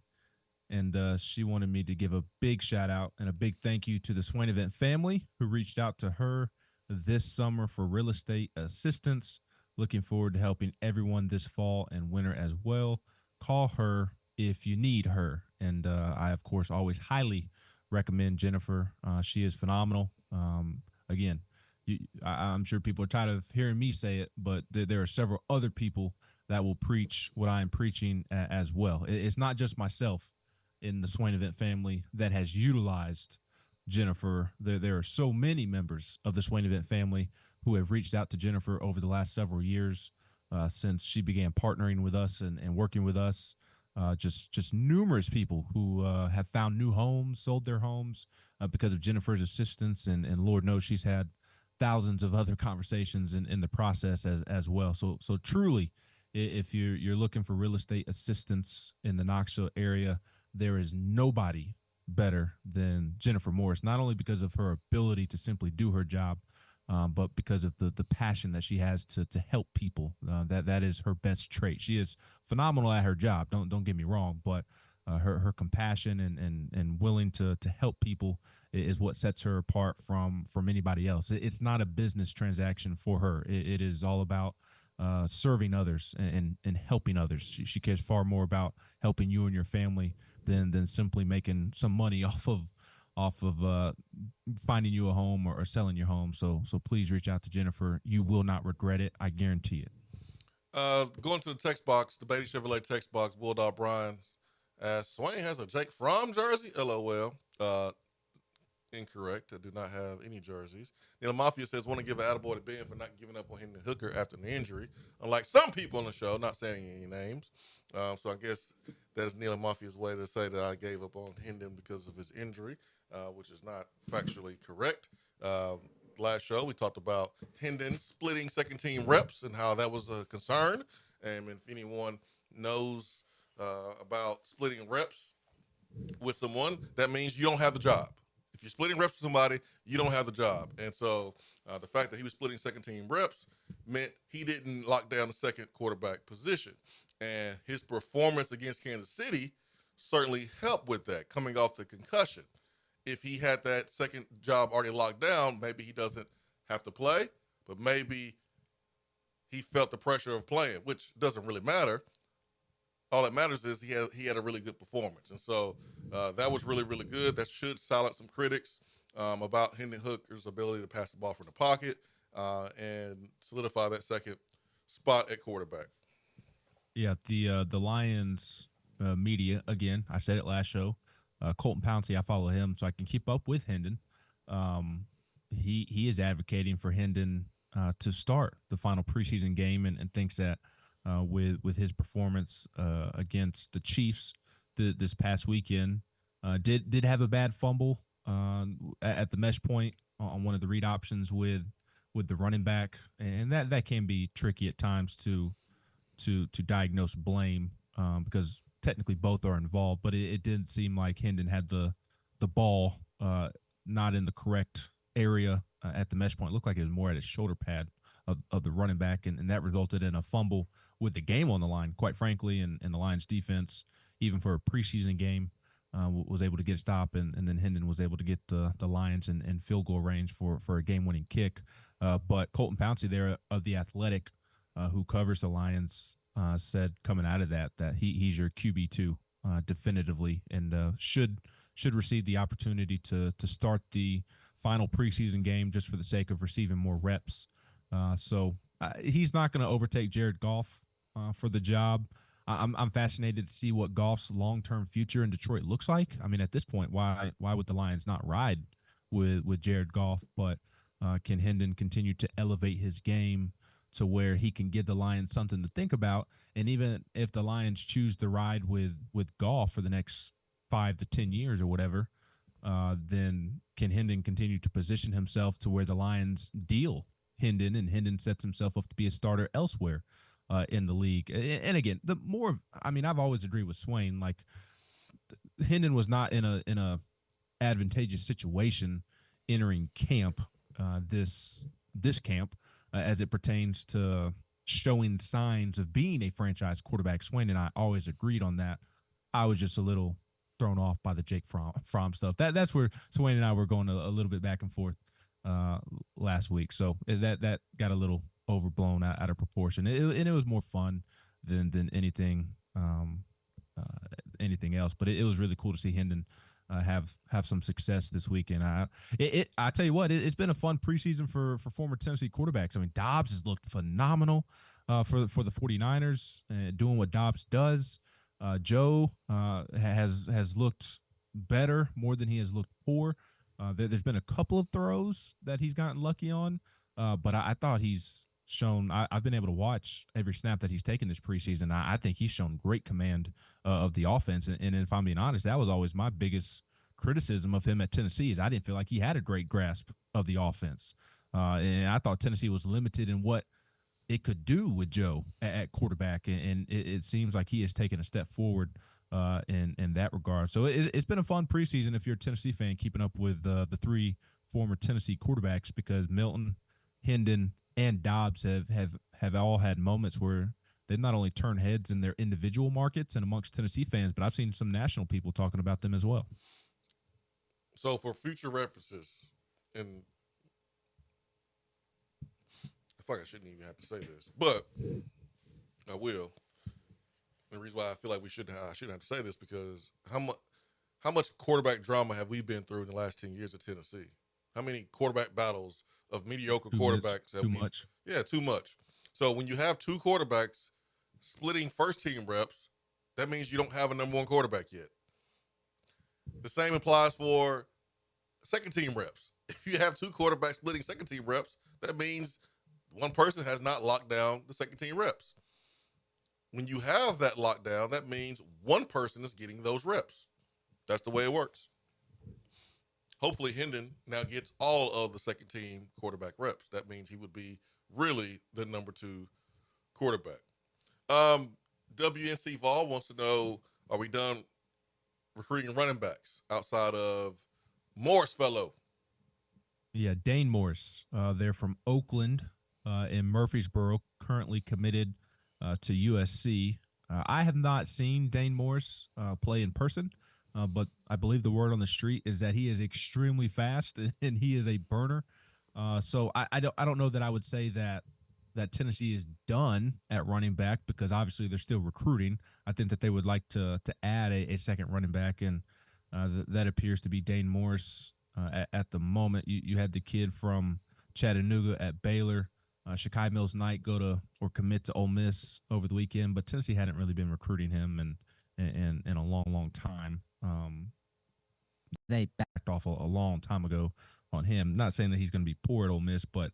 And she wanted me to give a big shout out and a big thank you to the Swain Event family who reached out to her this summer for real estate assistance. Looking forward to helping everyone this fall and winter as well. Call her if you need her. And I, of course, always highly recommend Jennifer. She is phenomenal. Again, I'm sure people are tired of hearing me say it, but there are several other people that will preach what I am preaching as well. It's not just myself in the Swain Event family that has utilized Jennifer. There are so many members of the Swain Event family who have reached out to Jennifer over the last several years since she began partnering with us and working with us. Just numerous people who have found new homes, sold their homes because of Jennifer's assistance, and Lord knows she's had thousands of other conversations in the process as well. So truly, if you're looking for real estate assistance in the Knoxville area, there is nobody better than Jennifer Morris, not only because of her ability to simply do her job, but because of the passion that she has to help people. That is her best trait. She is phenomenal at her job. Don't get me wrong, but her compassion and willing to help people is what sets her apart from anybody else. It's not a business transaction for her. It is all about serving others and helping others. She cares far more about helping you and your family than simply making some money off of finding you a home or selling your home. So please reach out to Jennifer. You will not regret it. I guarantee it. Going to the text box, the Beatty Chevrolet text box, Bulldog Brian asks, Swain has a Jake Fromm jersey? LOL. Incorrect. I do not have any jerseys. Neil Mafia says, want to give an attaboy to Ben for not giving up on Hendon Hooker after an injury. Unlike some people on the show, not saying any names. So I guess that's Neil Mafia's way to say that I gave up on Hendon because of his injury, which is not factually correct. Last show, we talked about Hendon splitting second-team reps and how that was a concern. And if anyone knows about splitting reps with someone, that means you don't have the job. If you're splitting reps with somebody, you don't have the job. And so the fact that he was splitting second-team reps meant he didn't lock down the second quarterback position. And his performance against Kansas City certainly helped with that, coming off the concussion. If he had that second job already locked down, maybe he doesn't have to play, but maybe he felt the pressure of playing, which doesn't really matter. All that matters is he had a really good performance. And so that was really, really good. That should silence some critics about Hendon Hooker's ability to pass the ball from the pocket and solidify that second spot at quarterback. Yeah, the Lions media, again, I said it last show, Colton Pouncey, I follow him so I can keep up with Hendon. He is advocating for Hendon to start the final preseason game and thinks that with his performance against the Chiefs this past weekend, did have a bad fumble at the mesh point on one of the read options with the running back, and that can be tricky at times to diagnose blame because technically both are involved, but it didn't seem like Hendon had the ball not in the correct area at the mesh point. It looked like it was more at his shoulder pad of the running back, and that resulted in a fumble with the game on the line, quite frankly, and the Lions defense, even for a preseason game, was able to get a stop, and then Hendon was able to get the Lions in field goal range for a game-winning kick. But Colton Pouncey there of The Athletic, who covers the Lions, said coming out of that he's your QB2 definitively, and should receive the opportunity to start the final preseason game just for the sake of receiving more reps. So he's not going to overtake Jared Goff for the job. I'm fascinated to see what Goff's long-term future in Detroit looks like. I mean, at this point, why would the Lions not ride with Jared Goff? But can Hendon continue to elevate his game to where he can give the Lions something to think about? And even if the Lions choose to ride with Goff for the next 5 to 10 years or whatever, then can Hendon continue to position himself to where the Lions deal Hendon, and Hendon sets himself up to be a starter elsewhere in the league? And again, I've always agreed with Swain. Like, Hendon was not in a advantageous situation entering camp, this camp, as it pertains to showing signs of being a franchise quarterback. Swain and I always agreed on that. I was just a little thrown off by the Jake Fromm stuff. That's where Swain and I were going a little bit back and forth last week. So that got a little overblown out of proportion. And it was more fun than anything else. But it was really cool to see Hendon have some success this weekend. I tell you what, it's been a fun preseason for former Tennessee quarterbacks. I mean, Dobbs has looked phenomenal for the 49ers, doing what Dobbs does. Joe has looked better more than he has looked poor. There's been a couple of throws that he's gotten lucky on, but I thought he's shown. I've been able to watch every snap that he's taken this preseason. I think he's shown great command of the offense. And if I'm being honest, that was always my biggest criticism of him at Tennessee, is I didn't feel like he had a great grasp of the offense. And I thought Tennessee was limited in what it could do with Joe at quarterback. And it seems like he has taken a step forward in that regard. So it's been a fun preseason if you're a Tennessee fan, keeping up with the three former Tennessee quarterbacks, because Milton, Hendon, and Dobbs have all had moments where they've not only turned heads in their individual markets and amongst Tennessee fans, but I've seen some national people talking about them as well. So for future references, and I feel like I shouldn't even have to say this, but I will. The reason why I feel like I shouldn't have to say this, because how much quarterback drama have we been through in the last 10 years at Tennessee? How many quarterback battles of mediocre quarterbacks have we? Too much. Yeah, too much. So when you have two quarterbacks splitting first-team reps, that means you don't have a number one quarterback yet. The same applies for second-team reps. If you have two quarterbacks splitting second-team reps, that means one person has not locked down the second-team reps. When you have that lockdown, that means one person is getting those reps. That's the way it works. Hopefully, Hendon now gets all of the second-team quarterback reps. That means he would be really the number two quarterback. WNC Vol wants to know, are we done recruiting running backs outside of Morris fellow? Yeah, Dane Morris. They're from Oakland in Murfreesboro, currently committed to USC. I have not seen Dane Morris play in person, but I believe the word on the street is that he is extremely fast and he is a burner. So I don't know that I would say that Tennessee is done at running back, because obviously they're still recruiting. I think that they would like to add a second running back, and that appears to be Dane Morris at the moment. You had the kid from Chattanooga at Baylor, Shakai Mills-Knight, commit to Ole Miss over the weekend, but Tennessee hadn't really been recruiting him in a long time. They backed off a long time ago on him. Not saying that he's going to be poor at Ole Miss, but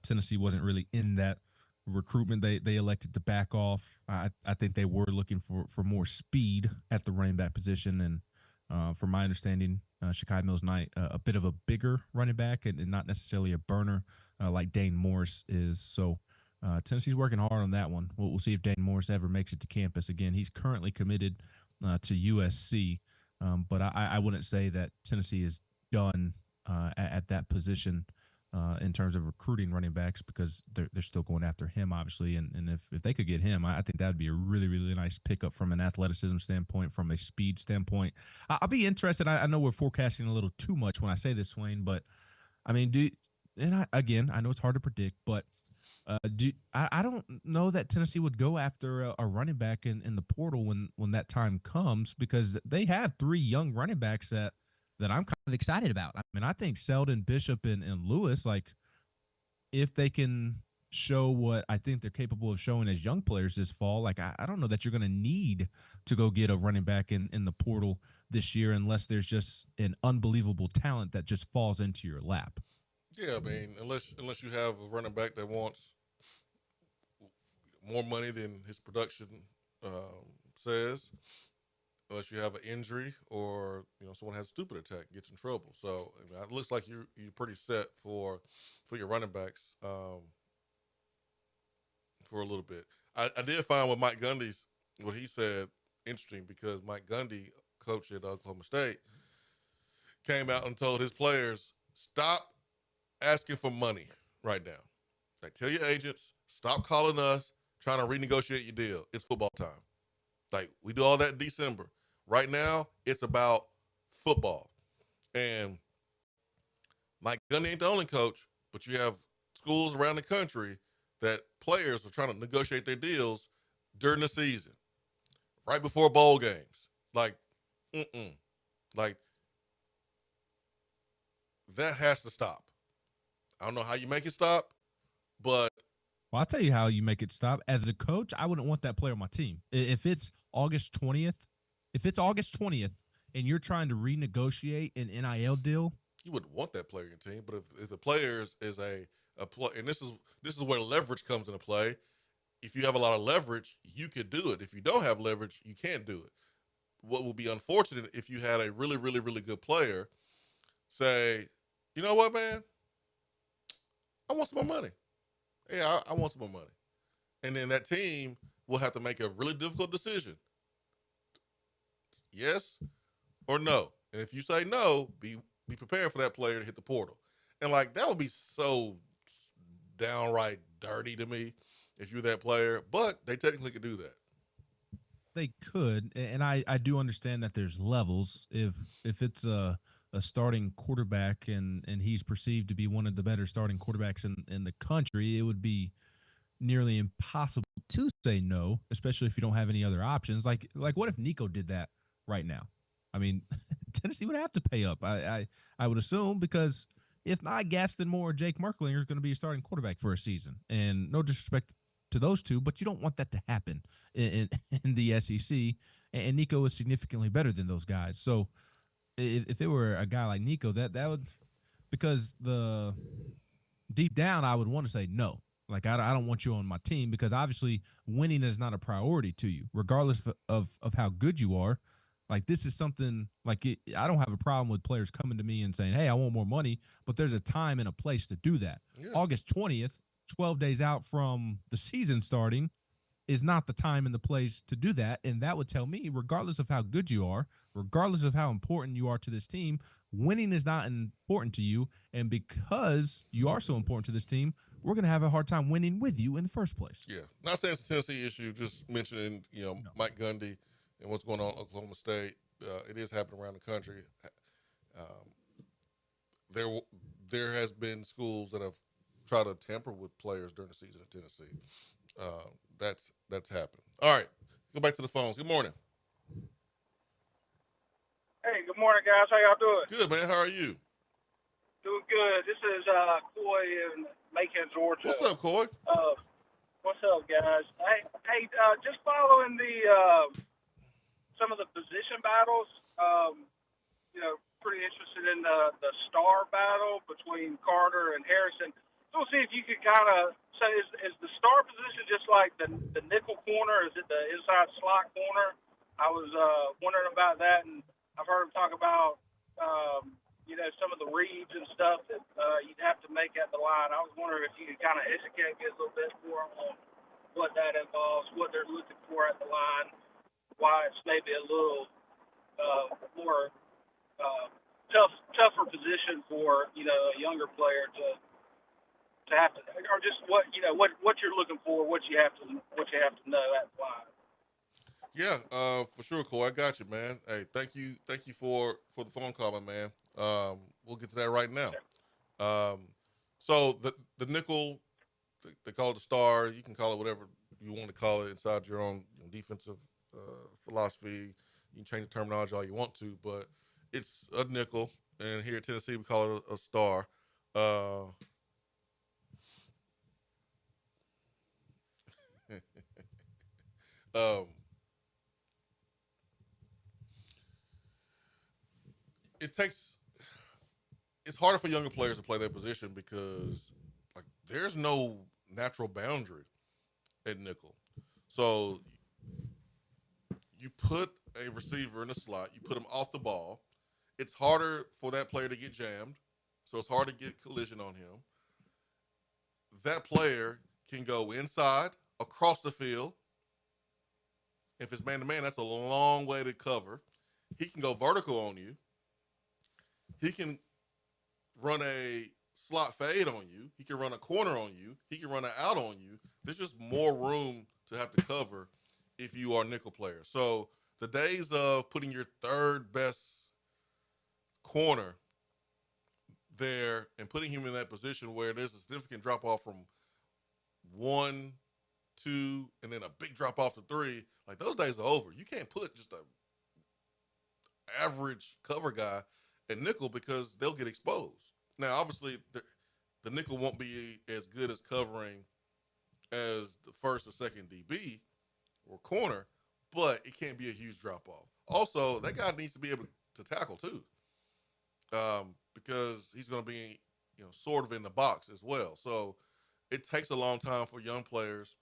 Tennessee wasn't really in that recruitment. They elected to back off. I think they were looking for more speed at the running back position, and from my understanding, Shakai Mills-Knight, a bit of a bigger running back and not necessarily a burner like Dane Morris is. So Tennessee's working hard on that one. We'll see if Dane Morris ever makes it to campus again. He's currently committed to USC, but I wouldn't say that Tennessee is done at that position in terms of recruiting running backs, because they're still going after him, obviously. And if they could get him, I think that would be a really, really nice pickup from an athleticism standpoint, from a speed standpoint. I'll be interested. I know we're forecasting a little too much when I say this, Swain, but I mean, I know it's hard to predict, but I don't know that Tennessee would go after a running back in the portal when that time comes, because they have three young running backs that I'm kind of excited about. I mean, I think Selden, Bishop, and Lewis, like, if they can show what I think they're capable of showing as young players this fall, like, I don't know that you're going to need to go get a running back in the portal this year, unless there's just an unbelievable talent that just falls into your lap. Yeah, I mean, unless you have a running back that wants more money than his production says, unless you have an injury or someone has a stupid attack, gets in trouble. So I mean, it looks like you're pretty set for your running backs for a little bit. I did find with Mike Gundy's what he said interesting, because Mike Gundy, coach at Oklahoma State, came out and told his players, stop asking for money right now. Like, tell your agents, stop calling us trying to renegotiate your deal. It's football time. Like, we do all that in December. Right now, it's about football. And Mike Gundy ain't the only coach, but you have schools around the country that players are trying to negotiate their deals during the season, right before bowl games. Like, like, that has to stop. I don't know how you make it stop, but Well, I'll tell you how you make it stop. As a coach, I wouldn't want that player on my team. If it's August 20th, and you're trying to renegotiate an NIL deal, you wouldn't want that player in your team. But if the player is a play, and this is where leverage comes into play. If you have a lot of leverage, you could do it. If you don't have leverage, you can't do it. What would be unfortunate if you had a really, really, really good player say, you know what, man, I want some more money. Yeah, I want some more money. And then that team will have to make a really difficult decision. Yes or no. And if you say no, be prepared for that player to hit the portal. And, like, that would be so downright dirty to me if you're that player. But they technically could do that. they could. And I do understand that there's levels. If it's a starting quarterback and he's perceived to be one of the better starting quarterbacks in the country, it would be nearly impossible to say no, especially if you don't have any other options. Like what if Nico did that right now? I mean, Tennessee would have to pay up, I would assume, because if not, Gaston Moore or Jake Merklinger is going to be a starting quarterback for a season. And no disrespect to those two, but you don't want that to happen in the SEC. And Nico is significantly better than those guys. So if it were a guy like Nico, that would, because the deep down, I would want to say no. Like, I don't want you on my team, because obviously winning is not a priority to you, regardless of how good you are. Like, this is something like I don't have a problem with players coming to me and saying, hey, I want more money, but there's a time and a place to do that. Yeah. August 20th, 12 days out from the season starting, is not the time and the place to do that. And that would tell me, regardless of how good you are, regardless of how important you are to this team, winning is not important to you. And because you are so important to this team, we're going to have a hard time winning with you in the first place. Yeah. Not saying it's a Tennessee issue, just mentioning, Mike Gundy and what's going on at Oklahoma State. It is happening around the country. There has been schools that have tried to tamper with players during the season at Tennessee. That's happened. All right, go back to the phones. Good morning. Hey, good morning, guys. How y'all doing? Good, man. How are you? Doing good. This is Coy in Macon, Georgia. What's up, Coy? What's up, guys? Hey, just following the some of the position battles. Pretty interested in the star battle between Carter and Harrison. So we'll see if you could kind of say, is the star position just like the nickel corner? Is it the inside slot corner? I was wondering about that, and I've heard him talk about, some of the reads and stuff that you'd have to make at the line. I was wondering if you could kind of educate me a little bit more on what that involves, what they're looking for at the line, why it's maybe a little more tougher position for, a younger player to have to, or just what you're looking for, what you have to know at the line. Yeah, for sure, Cole. I got you, man. Hey, thank you for the phone call, my man. We'll get to that right now. So the nickel, they call it the star. You can call it whatever you want to call it inside your own defensive philosophy. You can change the terminology all you want to, but it's a nickel, and here at Tennessee we call it a star. It's harder for younger players to play that position because there's no natural boundary at nickel. So you put a receiver in the slot, you put him off the ball. It's harder for that player to get jammed, so it's hard to get collision on him. That player can go inside, across the field. If it's man-to-man, that's a long way to cover. He can go vertical on you. He can run a slot fade on you. He can run a corner on you. He can run an out on you. There's just more room to have to cover if you are a nickel player. So the days of putting your third best corner there and putting him in that position where there's a significant drop-off from 1, 2, and then a big drop-off to 3, those days are over. You can't put just a average cover guy at nickel because they'll get exposed. Now, obviously, the nickel won't be as good as covering as the first or second DB or corner, but it can't be a huge drop-off. Also, that guy needs to be able to tackle too, because he's going to be, sort of in the box as well. So it takes a long time for young players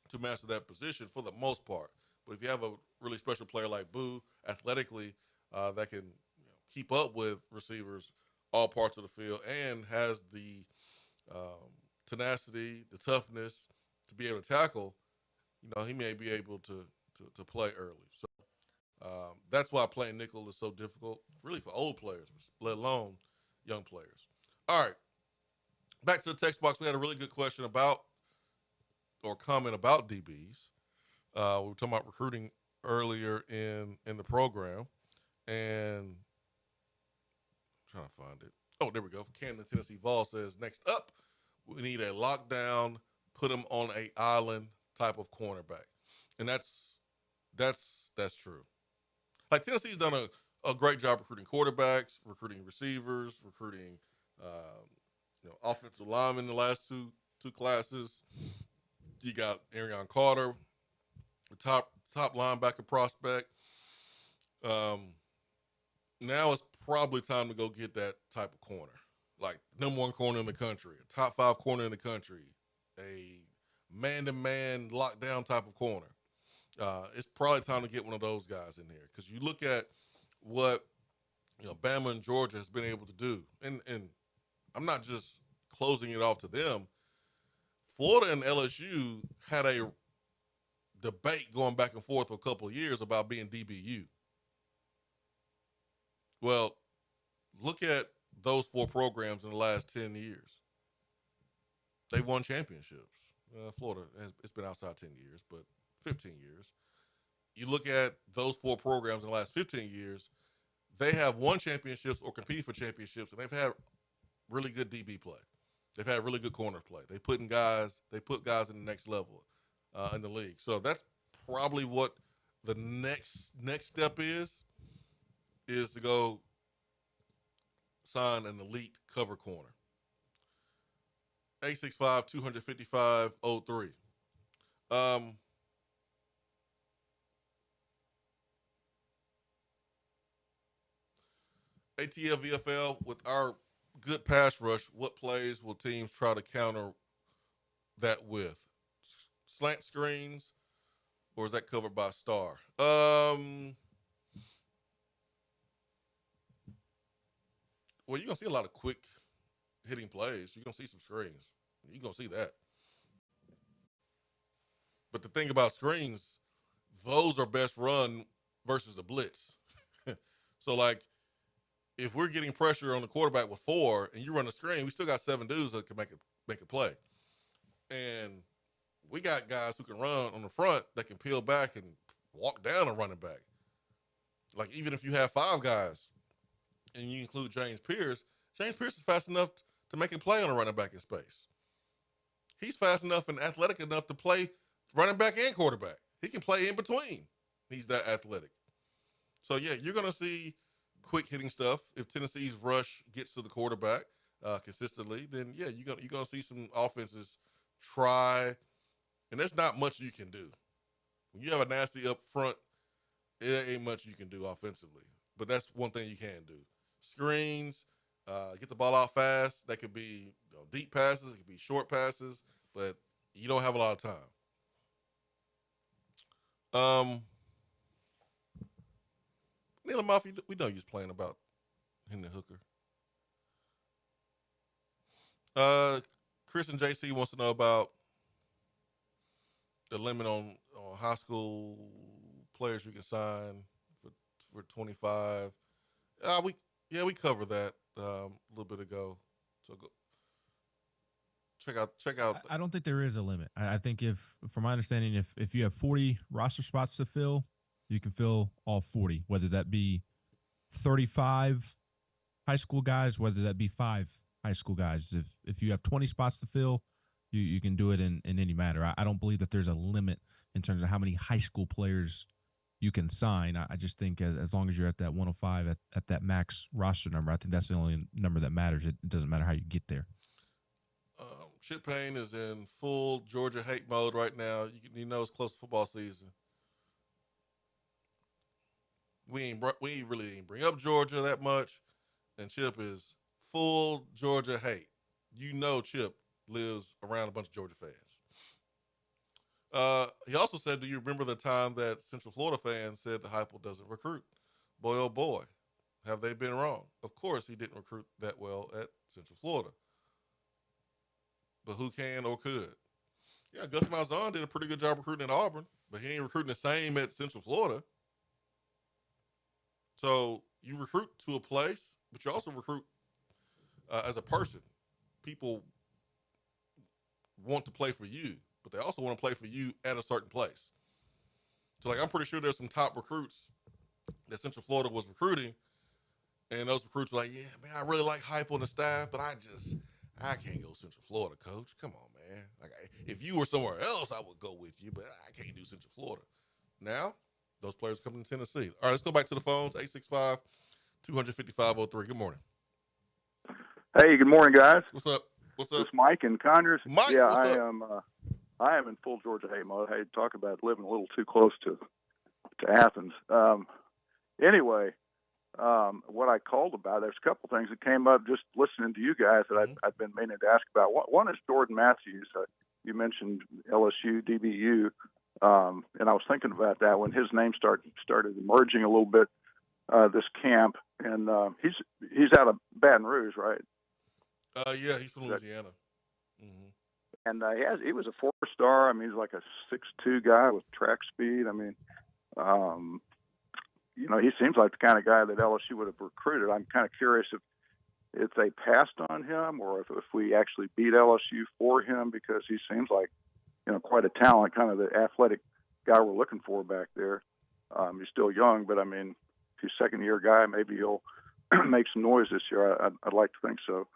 to master that position for the most part. But if you have a really special player like Boo, athletically, that can keep up with receivers all parts of the field and has the tenacity, the toughness to be able to tackle, he may be able to play early. So that's why playing nickel is so difficult, really for old players, let alone young players. All right, back to the text box. We had a really good question about, or comment about DBs. We were talking about recruiting earlier in the program, and I'm trying to find it. Oh, there we go. Camden, Tennessee Vol says, next up, we need a lockdown, put him on a island type of cornerback. And that's true. Tennessee's done a great job recruiting quarterbacks, recruiting receivers, recruiting offensive linemen in the last two classes. You got Arion Carter, the top linebacker prospect. Now it's probably time to go get that type of corner, like number 1 corner in the country, a top 5 corner in the country, a man-to-man lockdown type of corner. It's probably time to get one of those guys in there because you look at what Bama and Georgia has been able to do, and I'm not just closing it off to them. Florida and LSU had a debate going back and forth for a couple of years about being DBU. Well, look at those 4 programs in the last 10 years. They won championships. Florida, it's been outside 10 years, but 15 years. You look at those 4 programs in the last 15 years, they have won championships or competed for championships, and they've had really good DB play. They've had really good corner play. They put guys in the next level in the league. So that's probably what the next step is to go sign an elite cover corner. 865-255-03. ATL VFL, with our good pass rush, what plays will teams try to counter that with? Slant screens, or is that covered by star? Well, you're going to see a lot of quick hitting plays. You're going to see some screens. You're going to see that. But the thing about screens, those are best run versus the blitz. So, like, if we're getting pressure on the quarterback with 4 and you run a screen, we still got 7 dudes that can make a play. And we got guys who can run on the front that can peel back and walk down a running back. Like, even if you have 5 guys and you include James Pierce is fast enough to make a play on a running back in space. He's fast enough and athletic enough to play running back and quarterback. He can play in between. He's that athletic. So, yeah, you're going to see quick hitting stuff. If Tennessee's rush gets to the quarterback consistently, then, yeah, you're going to see some offenses try, and there's not much you can do. When you have a nasty up front, it ain't much you can do offensively. But that's one thing you can do. Screens, get the ball out fast. That could be deep passes. It could be short passes. But you don't have a lot of time. Neil Murphy, we know you was playing about Henry Hooker. Chris and JC wants to know about the limit on high school players you can sign for 25. We covered that a little bit ago. So go check out. I don't think there is a limit. I think from my understanding, if you have 40 roster spots to fill, you can fill all 40, whether that be 35 high school guys, whether that be 5 high school guys. If you have 20 spots to fill, you can do it in any matter. I don't believe that there's a limit in terms of how many high school players you can sign. I just think as long as you're at that 105 at that max roster number, I think that's the only number that matters. It doesn't matter how you get there. Chip Payne is in full Georgia hate mode right now. You know it's close to football season. We really ain't bring up Georgia that much, and Chip is full Georgia hate. You know Chip lives around a bunch of Georgia fans. He also said, do you remember the time that Central Florida fans said the Heupel doesn't recruit? Boy, oh boy, have they been wrong. Of course he didn't recruit that well at Central Florida. But who can or could? Yeah, Gus Malzahn did a pretty good job recruiting at Auburn, but he ain't recruiting the same at Central Florida. So you recruit to a place, but you also recruit as a person. People want to play for you, but they also want to play for you at a certain place. So, like, I'm pretty sure there's some top recruits that Central Florida was recruiting, and those recruits were like, yeah, man, I really like Heupel and the staff, but I can't go Central Florida, coach. Come on, man. Like, if you were somewhere else, I would go with you, but I can't do Central Florida. Now, those players coming to Tennessee. All right, let's go back to the phones, 865-255-03. Good morning. Hey, good morning, guys. What's up? This is Mike in Congress. Mike, yeah, what's I up? am. I am in full Georgia hate mode. Hey, talk about living a little too close to Athens. Anyway, what I called about, there's a couple things that came up just listening to you guys that I've been meaning to ask about. One is Jordan Matthews. You mentioned LSU, DBU, and I was thinking about that when his name started emerging a little bit this camp, and he's out of Baton Rouge, right? Yeah, he's from Louisiana. And he was a 4-star. I mean, he's like a 6'2" guy with track speed. I mean, he seems like the kind of guy that LSU would have recruited. I'm kind of curious if they passed on him or if we actually beat LSU for him, because he seems like, quite a talent, kind of the athletic guy we're looking for back there. He's still young, but I mean, if he's a second-year guy, maybe he'll make some noise this year. I'd like to think so.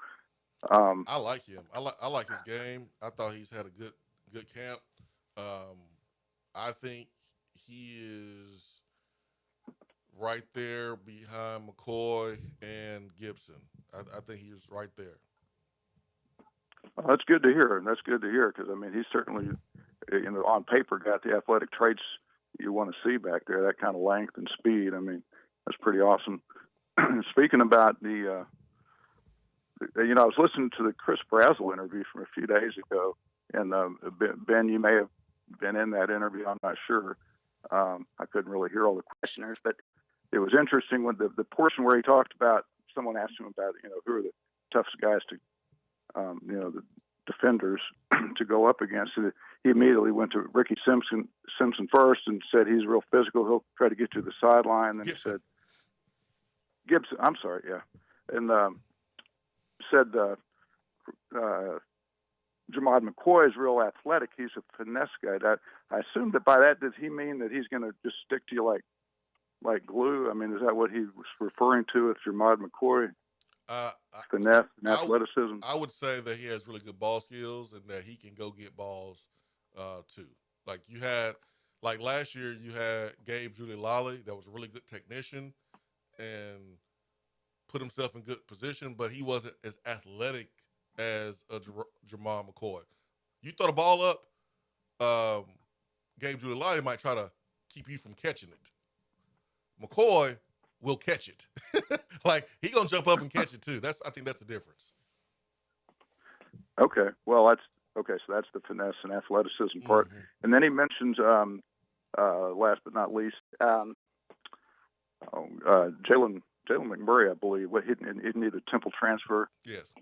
I like him. I like his game. I thought he's had a good camp. I think he is right there behind McCoy and Gibson. I think he's right there. That's good to hear, and that's good to hear because I mean he's certainly, on paper got the athletic traits you want to see back there. That kind of length and speed. I mean, that's pretty awesome. Speaking about the. I was listening to the Chris Brazzell interview from a few days ago, and Ben, you may have been in that interview. I'm not sure. I couldn't really hear all the questioners, but it was interesting when the portion where he talked about, someone asked him about, who are the toughest guys to, the defenders to go up against. He immediately went to Ricky Simpson first and said he's real physical. He'll try to get you to the sideline. Then he said, Gibson, I'm sorry, yeah. And said Jamad McCoy is real athletic. He's a finesse guy. I assume that by that, does he mean that he's going to just stick to you like glue? I mean, is that what he was referring to with Jamad McCoy? Finesse and athleticism? I would say that he has really good ball skills and that he can go get balls too. Like last year you had Gabe Giuliani that was a really good technician and put himself in good position, but he wasn't as athletic as Jamad McCoy. You throw the ball up, Gabe Giuliani might try to keep you from catching it. McCoy will catch it. Like, he going to jump up and catch it too. I think that's the difference. Okay. Well, so that's the finesse and athleticism part. And then he mentions, last but not least, Jalen McMurray, I believe, isn't he the Temple transfer? Yes.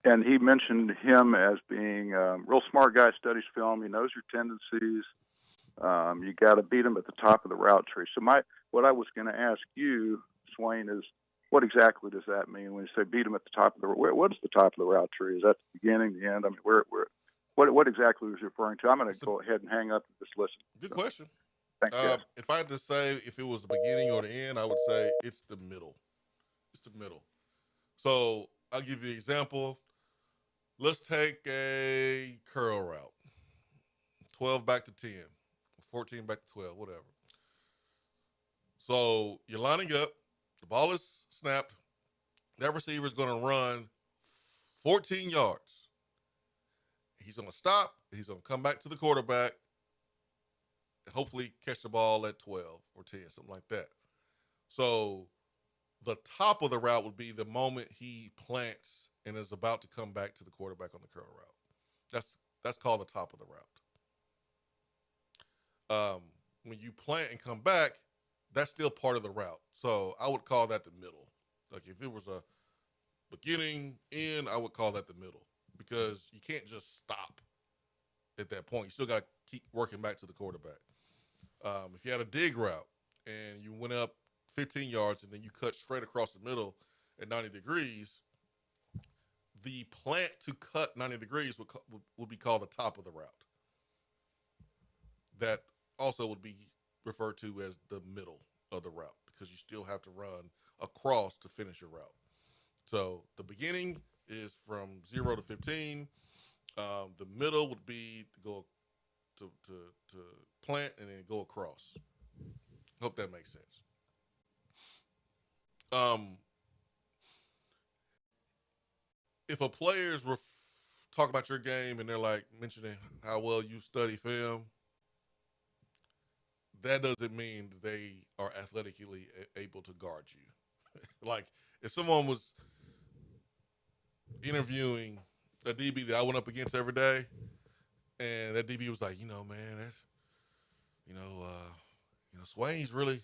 And he mentioned him as being a real smart guy, studies film, he knows your tendencies. You got to beat him at the top of the route tree. So what I was going to ask you, Swain, is what exactly does that mean when you say beat him at the top of the route? What is the top of the route tree? Is that the beginning, the end? I mean, what exactly was you referring to? I'm going to go ahead and hang up and just listen. Good question. Thanks, guys. If I had to say if it was the beginning or the end, I would say it's the middle. It's the middle. So I'll give you an example. Let's take a curl route. 12 back to 10. 14 back to 12, whatever. So you're lining up. The ball is snapped. That receiver is going to run 14 yards. He's going to stop. He's going to come back to the quarterback and hopefully catch the ball at 12 or 10, something like that. So the top of the route would be the moment he plants and is about to come back to the quarterback on the curl route. That's called the top of the route. When you plant and come back, that's still part of the route. So I would call that the middle. Like if it was a beginning, end, I would call that the middle because you can't just stop at that point. You still got to keep working back to the quarterback. If you had a dig route and you went up 15 yards and then you cut straight across the middle at 90 degrees, the plant to cut 90 degrees would be called the top of the route. That also would be referred to as the middle of the route because you still have to run across to finish your route. So the beginning is from 0 to 15. The middle would be to go to plant and then go across. Hope that makes sense. If a player is talk about your game and they're like mentioning how well you study film, that doesn't mean that they are athletically able to guard you. Like if someone was interviewing a DB that I went up against every day, and that DB was like, man, that's, Swain's really,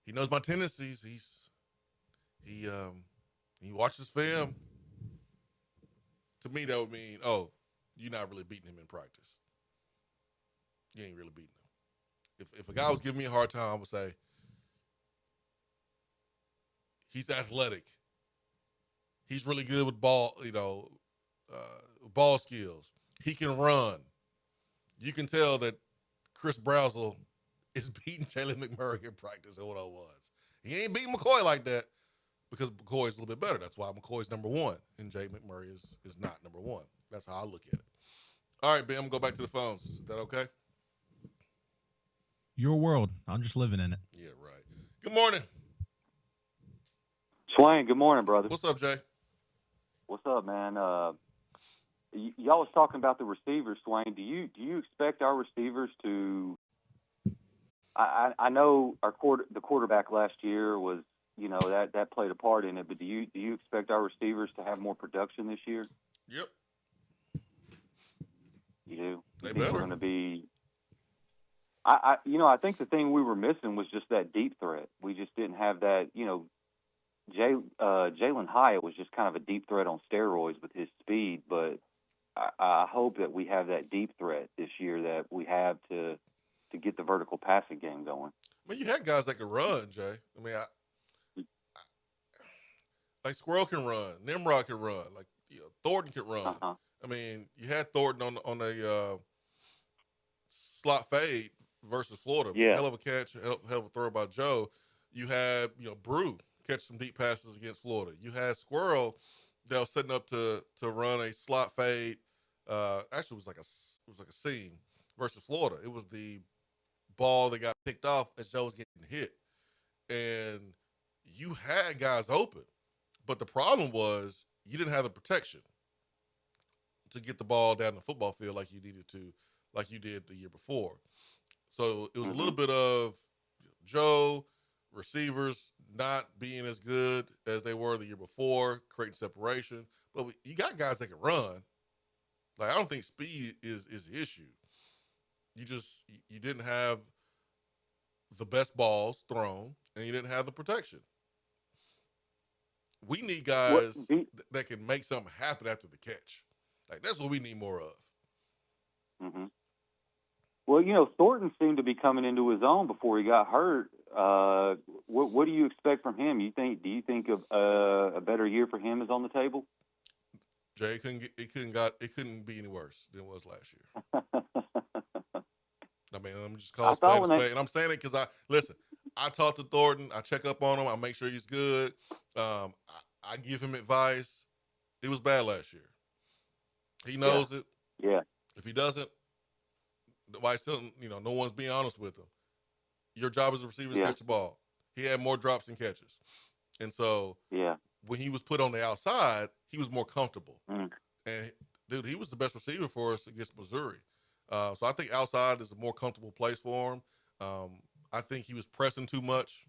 he knows my tendencies. He watches film. To me, that would mean, oh, you're not really beating him in practice. You ain't really beating him. If a guy was giving me a hard time, I would say, he's athletic. He's really good with ball skills. He can run. You can tell that Chris Brazzell is beating Jalen McMurray in practice at 101s. He ain't beating McCoy like that because McCoy's a little bit better. That's why McCoy's number one, and Jay McMurray is not number one. That's how I look at it. All right, Ben, I'm going to go back to the phones. Is that okay? Your world. I'm just living in it. Yeah, right. Good morning. Swain, good morning, brother. What's up, Jay? What's up, man? Y'all was talking about the receivers, Swain. Do you expect our receivers to? I know the quarterback last year was, that played a part in it. But do you expect our receivers to have more production this year? Yep. You do. They We're better. going to be. I think the thing we were missing was just that deep threat. We just didn't have that. Jalen Hyatt was just kind of a deep threat on steroids with his speed, but I hope that we have that deep threat this year that we have to get the vertical passing game going. I mean, you had guys that could run, Jay. I mean, like Squirrel can run, Nimrod can run, like Thornton can run. Uh-huh. I mean, you had Thornton on a slot fade versus Florida. Yeah. Hell of a catch, hell of a throw by Joe. You had Brew catch some deep passes against Florida. You had Squirrel that was setting up to run a slot fade. Actually, it was like a seam versus Florida. It was the ball that got picked off as Joe was getting hit, and you had guys open, but the problem was you didn't have the protection to get the ball down the football field like you needed to, like you did the year before. So it was a little bit of Joe, receivers not being as good as they were the year before, creating separation. But you got guys that can run. Like, I don't think speed is the issue. You didn't have the best balls thrown, and you didn't have the protection. We need guys that can make something happen after the catch. Like, that's what we need more of. Mm-hmm. Well, Thornton seemed to be coming into his own before he got hurt. What do you expect from him? Do you think a better year for him is on the table? Jay, it couldn't be any worse than it was last year. I mean, I'm just calling spade a spade, and I'm saying it because I talk to Thornton, I check up on him, I make sure he's good. I give him advice. He was bad last year. He knows it. Yeah. If he doesn't, no one's being honest with him. Your job as a receiver is to catch the ball. He had more drops than catches. And so when he was put on the outside, he was more comfortable. And, dude, he was the best receiver for us against Missouri. So I think outside is a more comfortable place for him. I think he was pressing too much.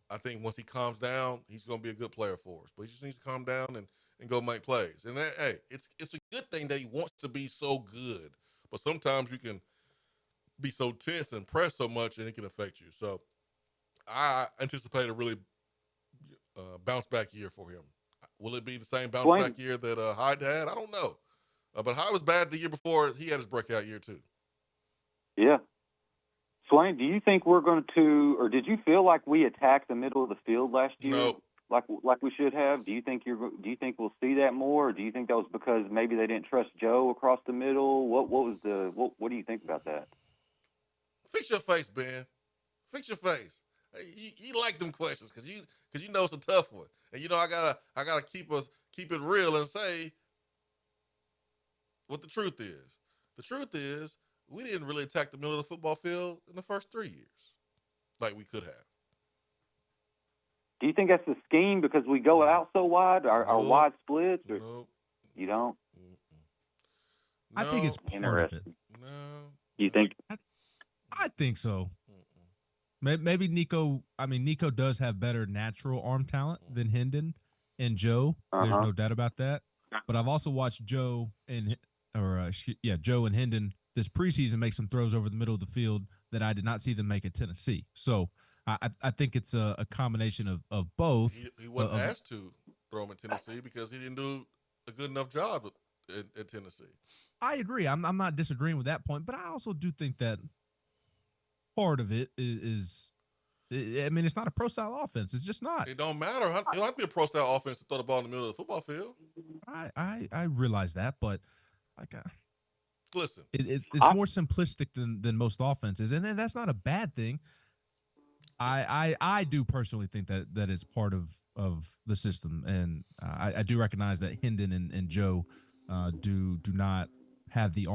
I think once he calms down, he's going to be a good player for us. But he just needs to calm down and go make plays. And, hey, it's a good thing that he wants to be so good. But sometimes you can be so tense and press so much, and it can affect you. So I anticipate a really bounce-back year for him. Will it be the same bounce-back year that Hyde had? I don't know. But Hyde was bad the year before. He had his breakout year, too. Yeah. Swain, do you think we're going to, or did you feel like we attacked the middle of the field last year? No. Like we should have? Do you think we'll see that more, or do you think that was because maybe they didn't trust Joe across the middle? What do you think about that? Fix your face, Ben. Fix your face. You like them questions because you know it's a tough one, and I gotta keep it real and say what the truth is. The truth is we didn't really attack the middle of the football field in the first 3 years like we could have. Do you think that's the scheme because we go out so wide, our wide splits? Or? You don't? I think it's part of it. No. You think? I think so. Maybe Nico. I mean, Nico does have better natural arm talent than Hendon and Joe. There's no doubt about that. But I've also watched Joe and Joe and Hendon this preseason make some throws over the middle of the field that I did not see them make at Tennessee. So I think it's a combination of both. He wasn't asked to throw him at Tennessee because he didn't do a good enough job at Tennessee. I agree. I'm not disagreeing with that point, but I also do think that part of it is I mean, it's not a pro-style offense. It's just not. It don't matter. It don't have to be a pro-style offense to throw the ball in the middle of the football field. I realize that, but like, listen, it's more simplistic than most offenses, and then that's not a bad thing. I do personally think that it's part of the system, and I do recognize that Hendon and Joe do not have the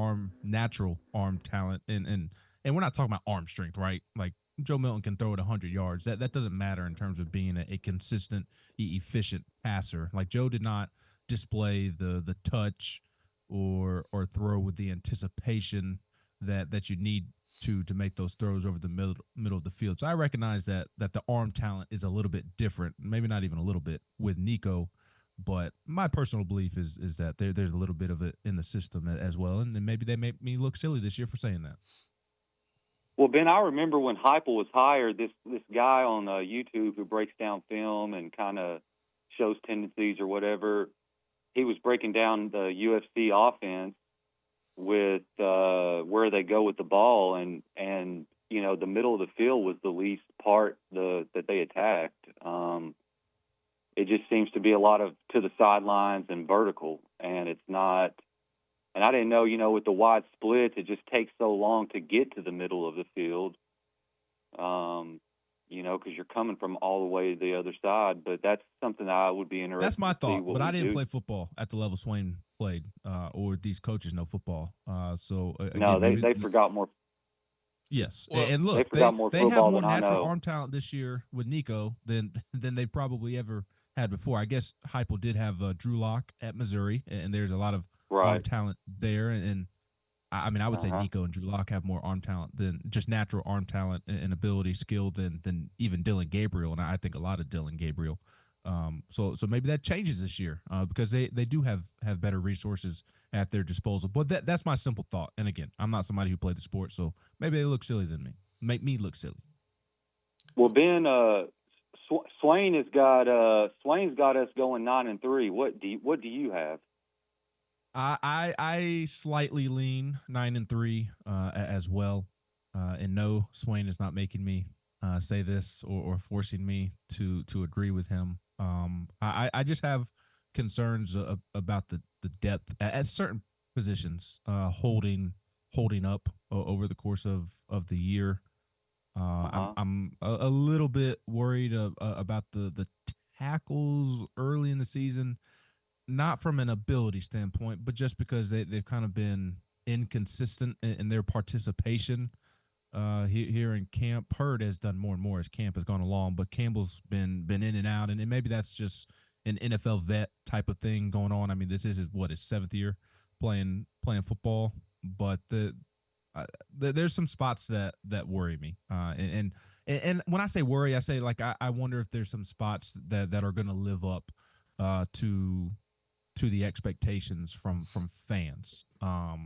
natural arm talent, and we're not talking about arm strength, right? Like Joe Milton can throw it 100 yards. That doesn't matter in terms of being a consistent, efficient passer. Like Joe did not display the touch or throw with the anticipation that you need to make those throws over the middle of the field. So I recognize that the arm talent is a little bit different, maybe not even a little bit with Nico, but my personal belief is that there's a little bit of it in the system as well, and maybe they make me look silly this year for saying that. Well, Ben, I remember when Heupel was hired, this guy on YouTube who breaks down film and kind of shows tendencies or whatever, he was breaking down the UFC offense with where they go with the ball, and you know, the middle of the field was the least part that they attacked. It just seems to be a lot of to the sidelines and vertical, and it's not. And I didn't know, you know, with the wide splits, it just takes so long to get to the middle of the field. You know, because you're coming from all the way to the other side. But that's something that I would be interested. That's my to see thought. what But I didn't do. play football at the level Swain played, or these coaches know football. So again, No, they forgot more. Yes, Well, and look, they forgot more they have football more than I natural know. arm talent this year with Nico than they probably ever had before. I guess Heupel did have Drew Lock at Missouri, and there's a lot of arm Right. talent there. And I mean, I would say Nico and Drew Lock have more arm talent than just natural arm talent and ability, skill than even Dylan Gabriel, and I think a lot of Dylan Gabriel. So maybe that changes this year because they do have better resources at their disposal. But that's my simple thought. And again, I'm not somebody who played the sport, so maybe they look silly than me. Make me look silly. Well, Ben, Swain's got us going 9-3. What do you have? I slightly lean 9-3 as well, and no, Swain is not making me say this or forcing me to agree with him. I just have concerns about the depth at certain positions holding up over the course of the year. I'm a little bit worried about the tackles early in the season. Not from an ability standpoint, but just because they've kind of been inconsistent in their participation here in camp. Hurd has done more and more as camp has gone along, but Campbell's been in and out, and maybe that's just an NFL vet type of thing going on. I mean, this is his 7th year playing football, but there's some spots that worry me. And when I say worry, I say like I wonder if there's some spots that are going to live up to the expectations from fans. I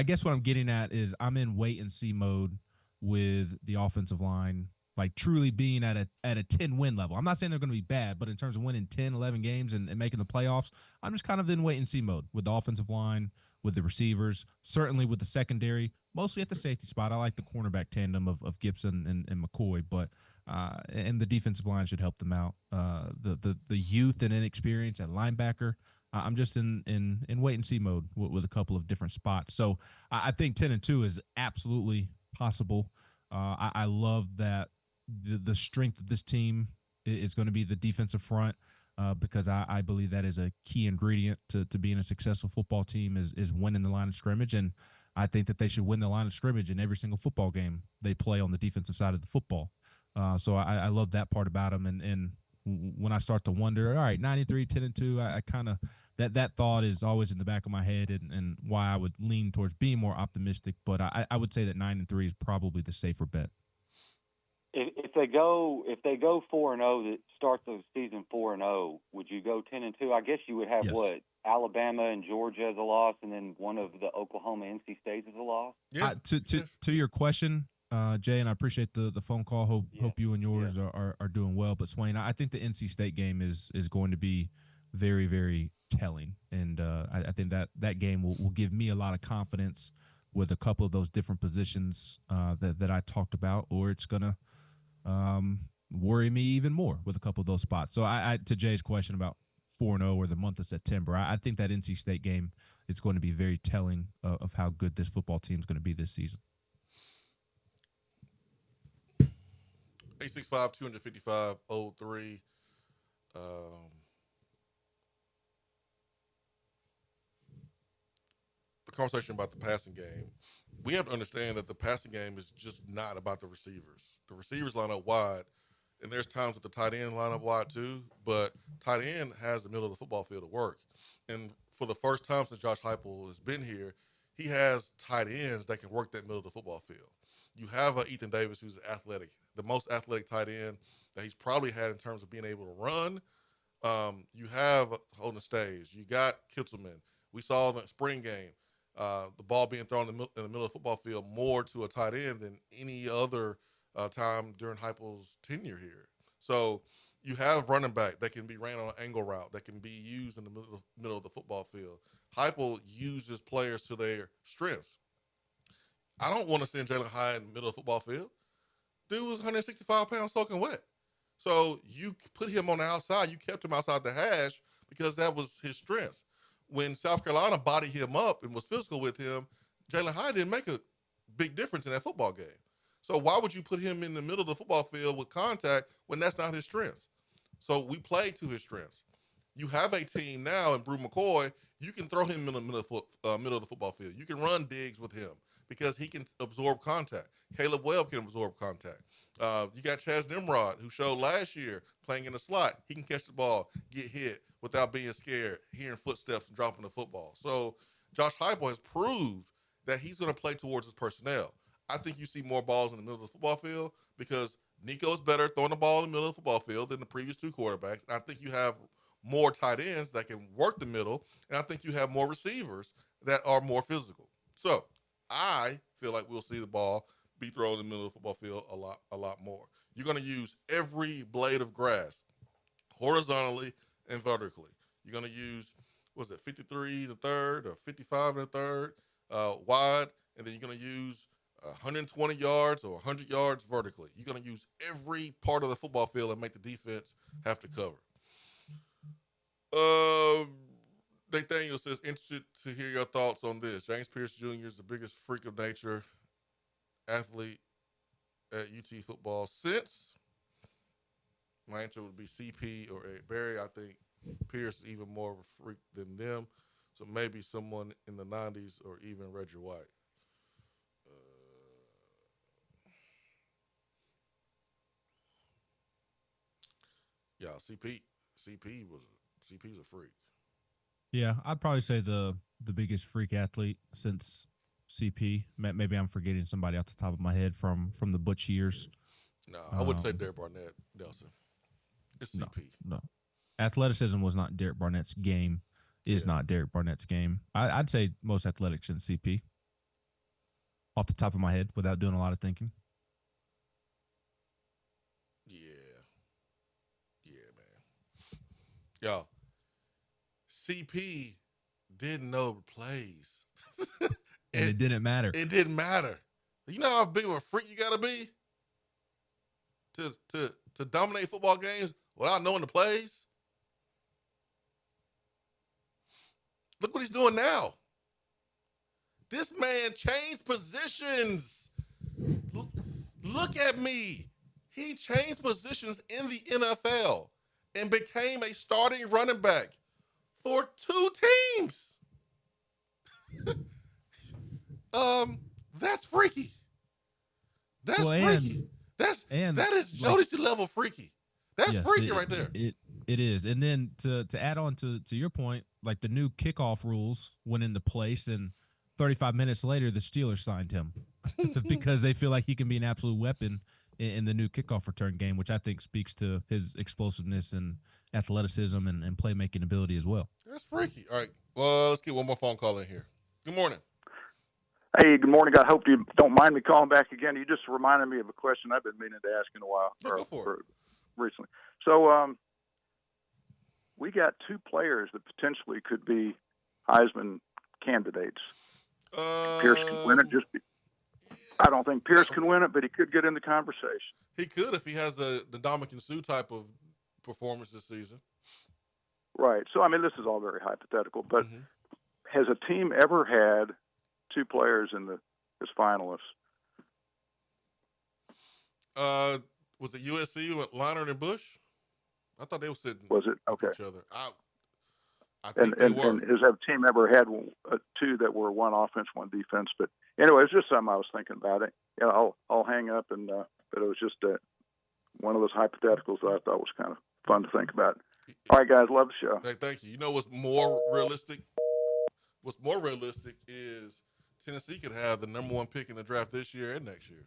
guess what I'm getting at is I'm in wait and see mode with the offensive line, like truly being at a 10-win level. I'm not saying they're going to be bad, but in terms of winning 10, 11 games and making the playoffs, I'm just kind of in wait and see mode with the offensive line, with the receivers, certainly with the secondary, mostly at the safety spot. I like the cornerback tandem of Gibson and McCoy, but and the defensive line should help them out. The youth and inexperience at linebacker, I'm just in wait and see mode with a couple of different spots. So I think 10-2 is absolutely possible. I love that the strength of this team is going to be the defensive front because I believe that is a key ingredient to being a successful football team is winning the line of scrimmage. And I think that they should win the line of scrimmage in every single football game they play on the defensive side of the football. So I love that part about them. And when I start to wonder, all right, 93, 10-2, I kind of that thought is always in the back of my head, and why I would lean towards being more optimistic. But I would say that 9-3 is probably the safer bet. If they go 4-0, that start the season 4-0, would you go 10-2? I guess you would have Yes. what, Alabama and Georgia as a loss, and then one of the Oklahoma, NC States as a loss. Yeah. To your question, Jay, and I appreciate the phone call. Hope you and yours are doing well. But Swain, I think the NC State game is going to be very, very telling, and I think that game will give me a lot of confidence with a couple of those different positions that I talked about, or it's gonna worry me even more with a couple of those spots. So I to Jay's question about 4-0 or the month of September, I think that NC State game is going to be very telling of how good this football team is going to be this season. 865-255-03. The conversation about the passing game, we have to understand that the passing game is just not about the receivers. The receivers line up wide, and there's times with the tight end line up wide too, but tight end has the middle of the football field to work. And for the first time since Josh Heupel has been here, he has tight ends that can work that middle of the football field. You have Ethan Davis, who's athletic, the most athletic tight end that he's probably had in terms of being able to run. You have Holden Stays. You got Kitzelman. We saw in the spring game the ball being thrown in the middle of the football field more to a tight end than any other time during Heupel's tenure here. So you have running back that can be ran on an angle route, that can be used in the middle of the football field. Heupel uses players to their strengths. I don't want to send Jalen Hyatt in the middle of the football field. Dude was 165 pounds soaking wet. So you put him on the outside. You kept him outside the hash because that was his strength. When South Carolina bodied him up and was physical with him, Jalen Hyatt didn't make a big difference in that football game. So why would you put him in the middle of the football field with contact when that's not his strength? So we play to his strengths. You have a team now in Brew McCoy. You can throw him in the middle of the football field. You can run digs with him because he can absorb contact. Caleb Webb can absorb contact. You got Chaz Nimrod, who showed last year playing in the slot. He can catch the ball, get hit without being scared, hearing footsteps and dropping the football. So Josh Heupel has proved that he's going to play towards his personnel. I think you see more balls in the middle of the football field because Nico's better throwing the ball in the middle of the football field than the previous two quarterbacks. And I think you have more tight ends that can work the middle, and I think you have more receivers that are more physical. So I feel like we'll see the ball be thrown in the middle of the football field a lot more. You're going to use every blade of grass horizontally and vertically. You're going to use, 53 in the third or 55 in the third wide, and then you're going to use 120 yards or 100 yards vertically. You're going to use every part of the football field and make the defense have to cover. Nathaniel says, interested to hear your thoughts on this. James Pierce Jr. is the biggest freak of nature athlete at UT football since. My answer would be CP or Eric Berry. I think Pierce is even more of a freak than them. So maybe someone in the 90s or even Reggie White. Yeah, CP's a freak. Yeah, I'd probably say the biggest freak athlete since CP. Maybe I'm forgetting somebody off the top of my head from the Butch years. No, I wouldn't say Derek Barnett, Nelson. It's CP. No. Athleticism was not Derek Barnett's game, not Derek Barnett's game. I'd say most athletics in CP off the top of my head without doing a lot of thinking. Yeah, man. Y'all, CP didn't know the plays. And it didn't matter. It didn't matter. You know how big of a freak you got to be to dominate football games without knowing the plays? Look what he's doing now. This man changed positions. Look at me. He changed positions in the NFL and became a starting running back for two teams. That's freaky. That's freaky. That is Jodeci level freaky. That's freaky right there. It is. And then to add on to your point, like the new kickoff rules went into place, and 35 minutes later, the Steelers signed him because they feel like he can be an absolute weapon in the new kickoff return game, which I think speaks to his explosiveness and athleticism and playmaking ability as well. That's freaky. All right. Well, let's get one more phone call in here. Good morning. Hey, good morning. I hope you don't mind me calling back again. You just reminded me of a question I've been meaning to ask in a while. Go for it. Recently. So we got two players that potentially could be Heisman candidates. Pierce can win it. I don't think Pierce can win it, but he could get in the conversation. He could if he has the Ndamukong Suh type of performance this season. Right. So, I mean, this is all very hypothetical, but has a team ever had two players as finalists? Was it USC with Leonard and Bush? I thought they were sitting. Was it? Okay. Each other. I think they were. And has that team ever had two that were one offense, one defense? But anyway, it's just something I was thinking about it. Yeah, I'll hang up, but it was just one of those hypotheticals that I thought was kind of fun to think about. All right, guys, love the show. Hey, thank you. You know what's more realistic? What's more realistic is Tennessee could have the number one pick in the draft this year and next year.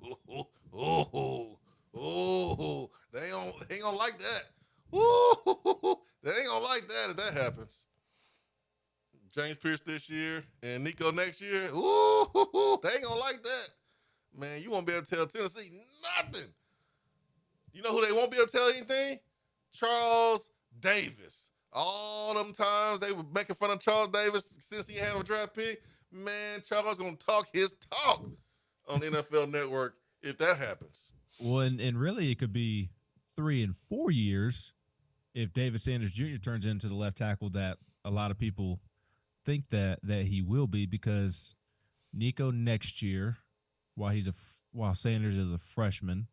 They ain't gonna like that. They ain't gonna like that if that happens. James Pierce this year and Nico next year. They ain't gonna like that. Man, you won't be able to tell Tennessee nothing. You know who they won't be able to tell anything? Charles Davis. All them times they were making fun of Charles Davis since he had a draft pick. Man, Charles gonna talk his talk on NFL Network if that happens. Well, and really it could be 3 and 4 years if David Sanders Jr. turns into the left tackle that a lot of people think that he will be, because Nico next year, while Sanders is a freshman,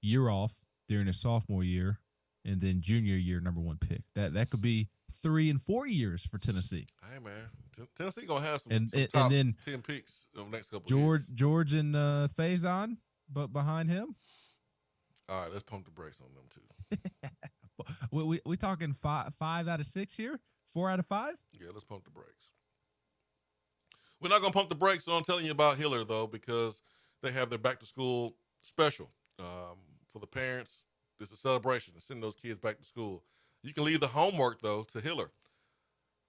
year off during his sophomore year, and then junior year number one pick. That could be 3 and 4 years for Tennessee. Hey man, Tennessee gonna have some top and then 10 picks over the next couple of years. George and Faison, but behind him. All right, let's pump the brakes on them too. we talking 5 out of 6 here? 4 out of 5? Yeah, let's pump the brakes. We're not gonna pump the brakes on telling you about Hiller though, because they have their back to school special for the parents. It's a celebration to send those kids back to school. You can leave the homework though to Hiller.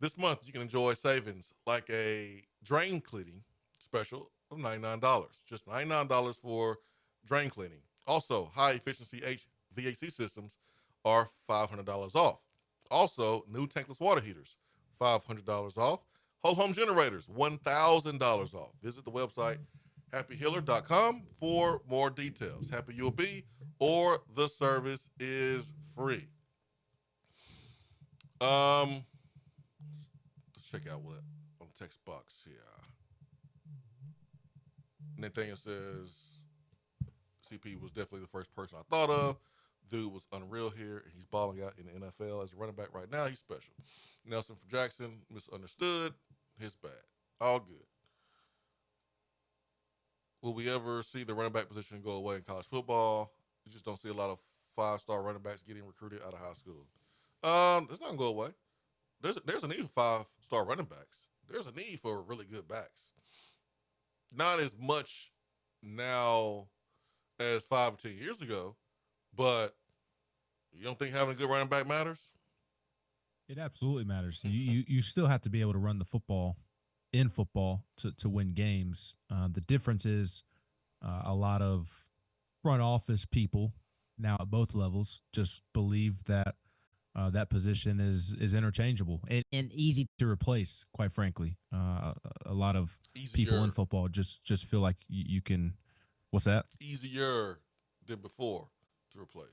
This month you can enjoy savings like a drain cleaning special of $99. Just $99 for drain cleaning. Also, high efficiency HVAC systems are $500 off. Also, new tankless water heaters, $500 off. Whole home generators, $1,000 off. Visit the website happyhiller.com for more details. Happy you'll be, or the service is free. Let's check out what on the text box here. Nathaniel says CP was definitely the first person I thought of. Dude was unreal here, and he's balling out in the NFL as a running back right now. He's special. Nelson from Jackson, misunderstood. His bad. All good. Will we ever see the running back position go away in college football? You just don't see a lot of 5-star running backs getting recruited out of high school. It's not going to go away. There's a need for 5-star running backs. There's a need for really good backs. Not as much now as 5 or 10 years ago, but you don't think having a good running back matters? It absolutely matters. You still have to be able to run the football in football to win games. The difference is a lot of front office people now at both levels just believe that that position is interchangeable and easy to replace, quite frankly. A lot of people in football just feel like you can – what's that? Easier than before to replace.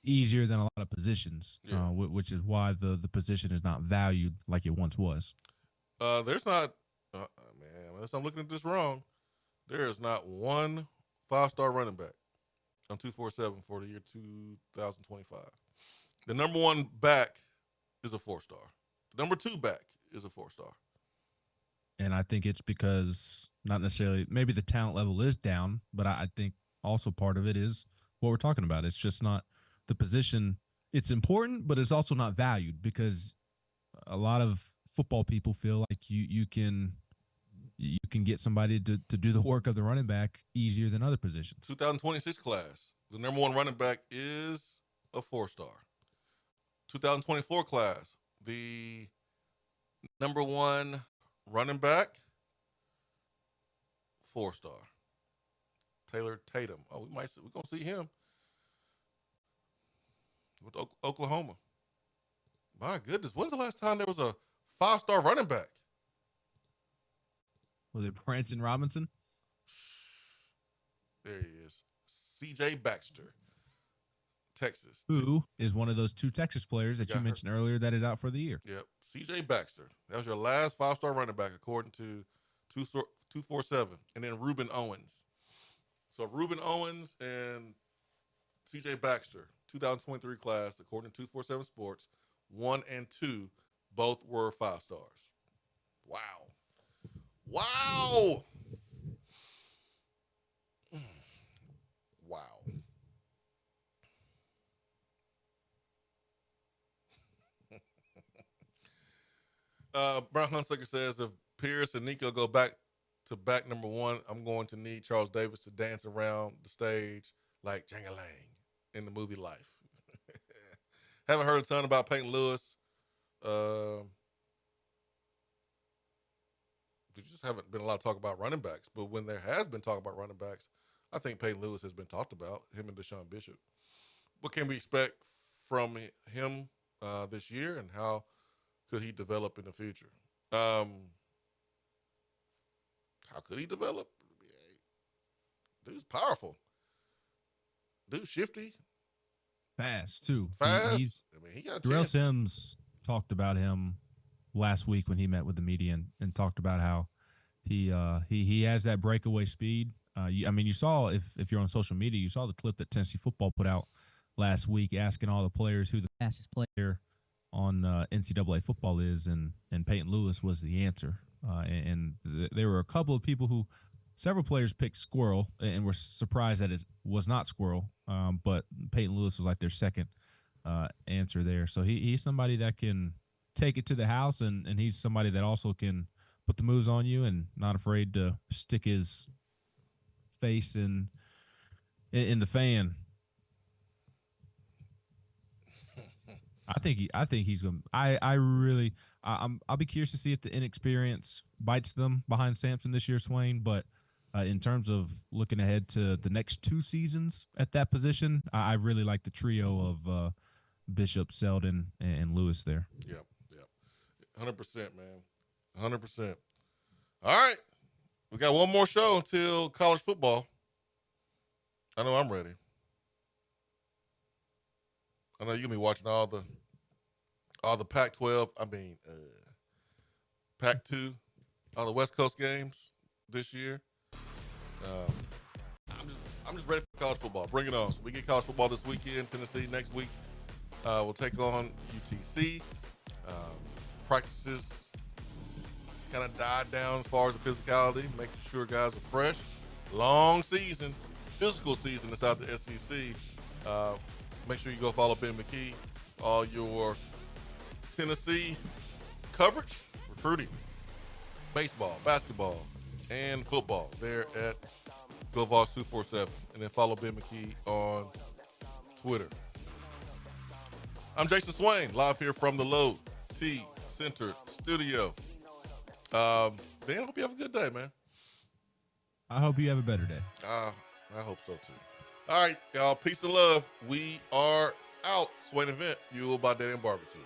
Easier than a lot of positions, which is why the position is not valued like it once was. There's not man, unless I'm looking at this wrong, there is not one 5-star running back on 247 for the year 2025. The number one back is a 4-star. The number 2 back is a 4-star. And I think it's because not necessarily maybe the talent level is down, but I think also part of it is what we're talking about. It's just not the position it's important, but it's also not valued because a lot of football people feel like you can get somebody to do the work of the running back easier than other positions. 2026 class, the number one running back is a 4-star. 2024 class, the number one running back, 4-star. Taylor Tatum. Oh, we're gonna see him with Oklahoma. My goodness, when's the last time there was a 5-star running back? Was it Branson Robinson? There he is. C.J. Baxter, Texas. Who is one of those 2 Texas players that you mentioned earlier that is out for the year. Yep. C.J. Baxter. That was your last 5-star running back according to 247. And then Reuben Owens. So Reuben Owens and C.J. Baxter, 2023 class, according to 247 Sports, 1 and 2, both were 5 stars. Wow. Wow. Wow. Brown Hunsucker says, if Pierce and Nico go back to back number 1, I'm going to need Charles Davis to dance around the stage like Jangalang in the movie Life. Haven't heard a ton about Peyton Lewis. There just haven't been a lot of talk about running backs. But when there has been talk about running backs, I think Peyton Lewis has been talked about, him and Deshaun Bishop. What can we expect from him this year, and how could he develop in the future? How could he develop? Dude's powerful. Dude's shifty. Fast, too. Fast. He got a Darrell chance. Sims talked about him last week when he met with the media and talked about how he has that breakaway speed. You saw, if you're on social media, you saw the clip that Tennessee football put out last week asking all the players who the fastest player on NCAA football is, and Peyton Lewis was the answer. There were a couple of people who, several players picked Squirrel and were surprised that it was not Squirrel, but Peyton Lewis was like their second answer there. So he's somebody that can take it to the house, and he's somebody that also can put the moves on you and not afraid to stick his face in the fan. I think he's going. I'll be curious to see if the inexperience bites them behind Sampson this year, Swain. But in terms of looking ahead to the next 2 seasons at that position, I really like the trio of Bishop, Selden, and Lewis there. Yep. 100%, man. 100%. All right. We got one more show until college football. I know I'm ready. I know you're going to be watching all the Pac-12, Pac-2, all the West Coast games this year. I'm just ready for college football. Bring it on. So we get college football this weekend. Tennessee next week. We'll take on UTC. Practices kind of died down as far as the physicality, making sure guys are fresh. Long season, physical season inside the SEC. Make sure you go follow Ben McKee. All your Tennessee coverage, recruiting, baseball, basketball, and football there at GoVols 247. And then follow Ben McKee on Twitter. I'm Jason Swain, live here from the Low T Center Studio. Dan, I hope you have a good day, man. I hope you have a better day. I hope so, too. All right, y'all. Peace and love. We are out. Swain Event, fueled by Daddy and Barbecue.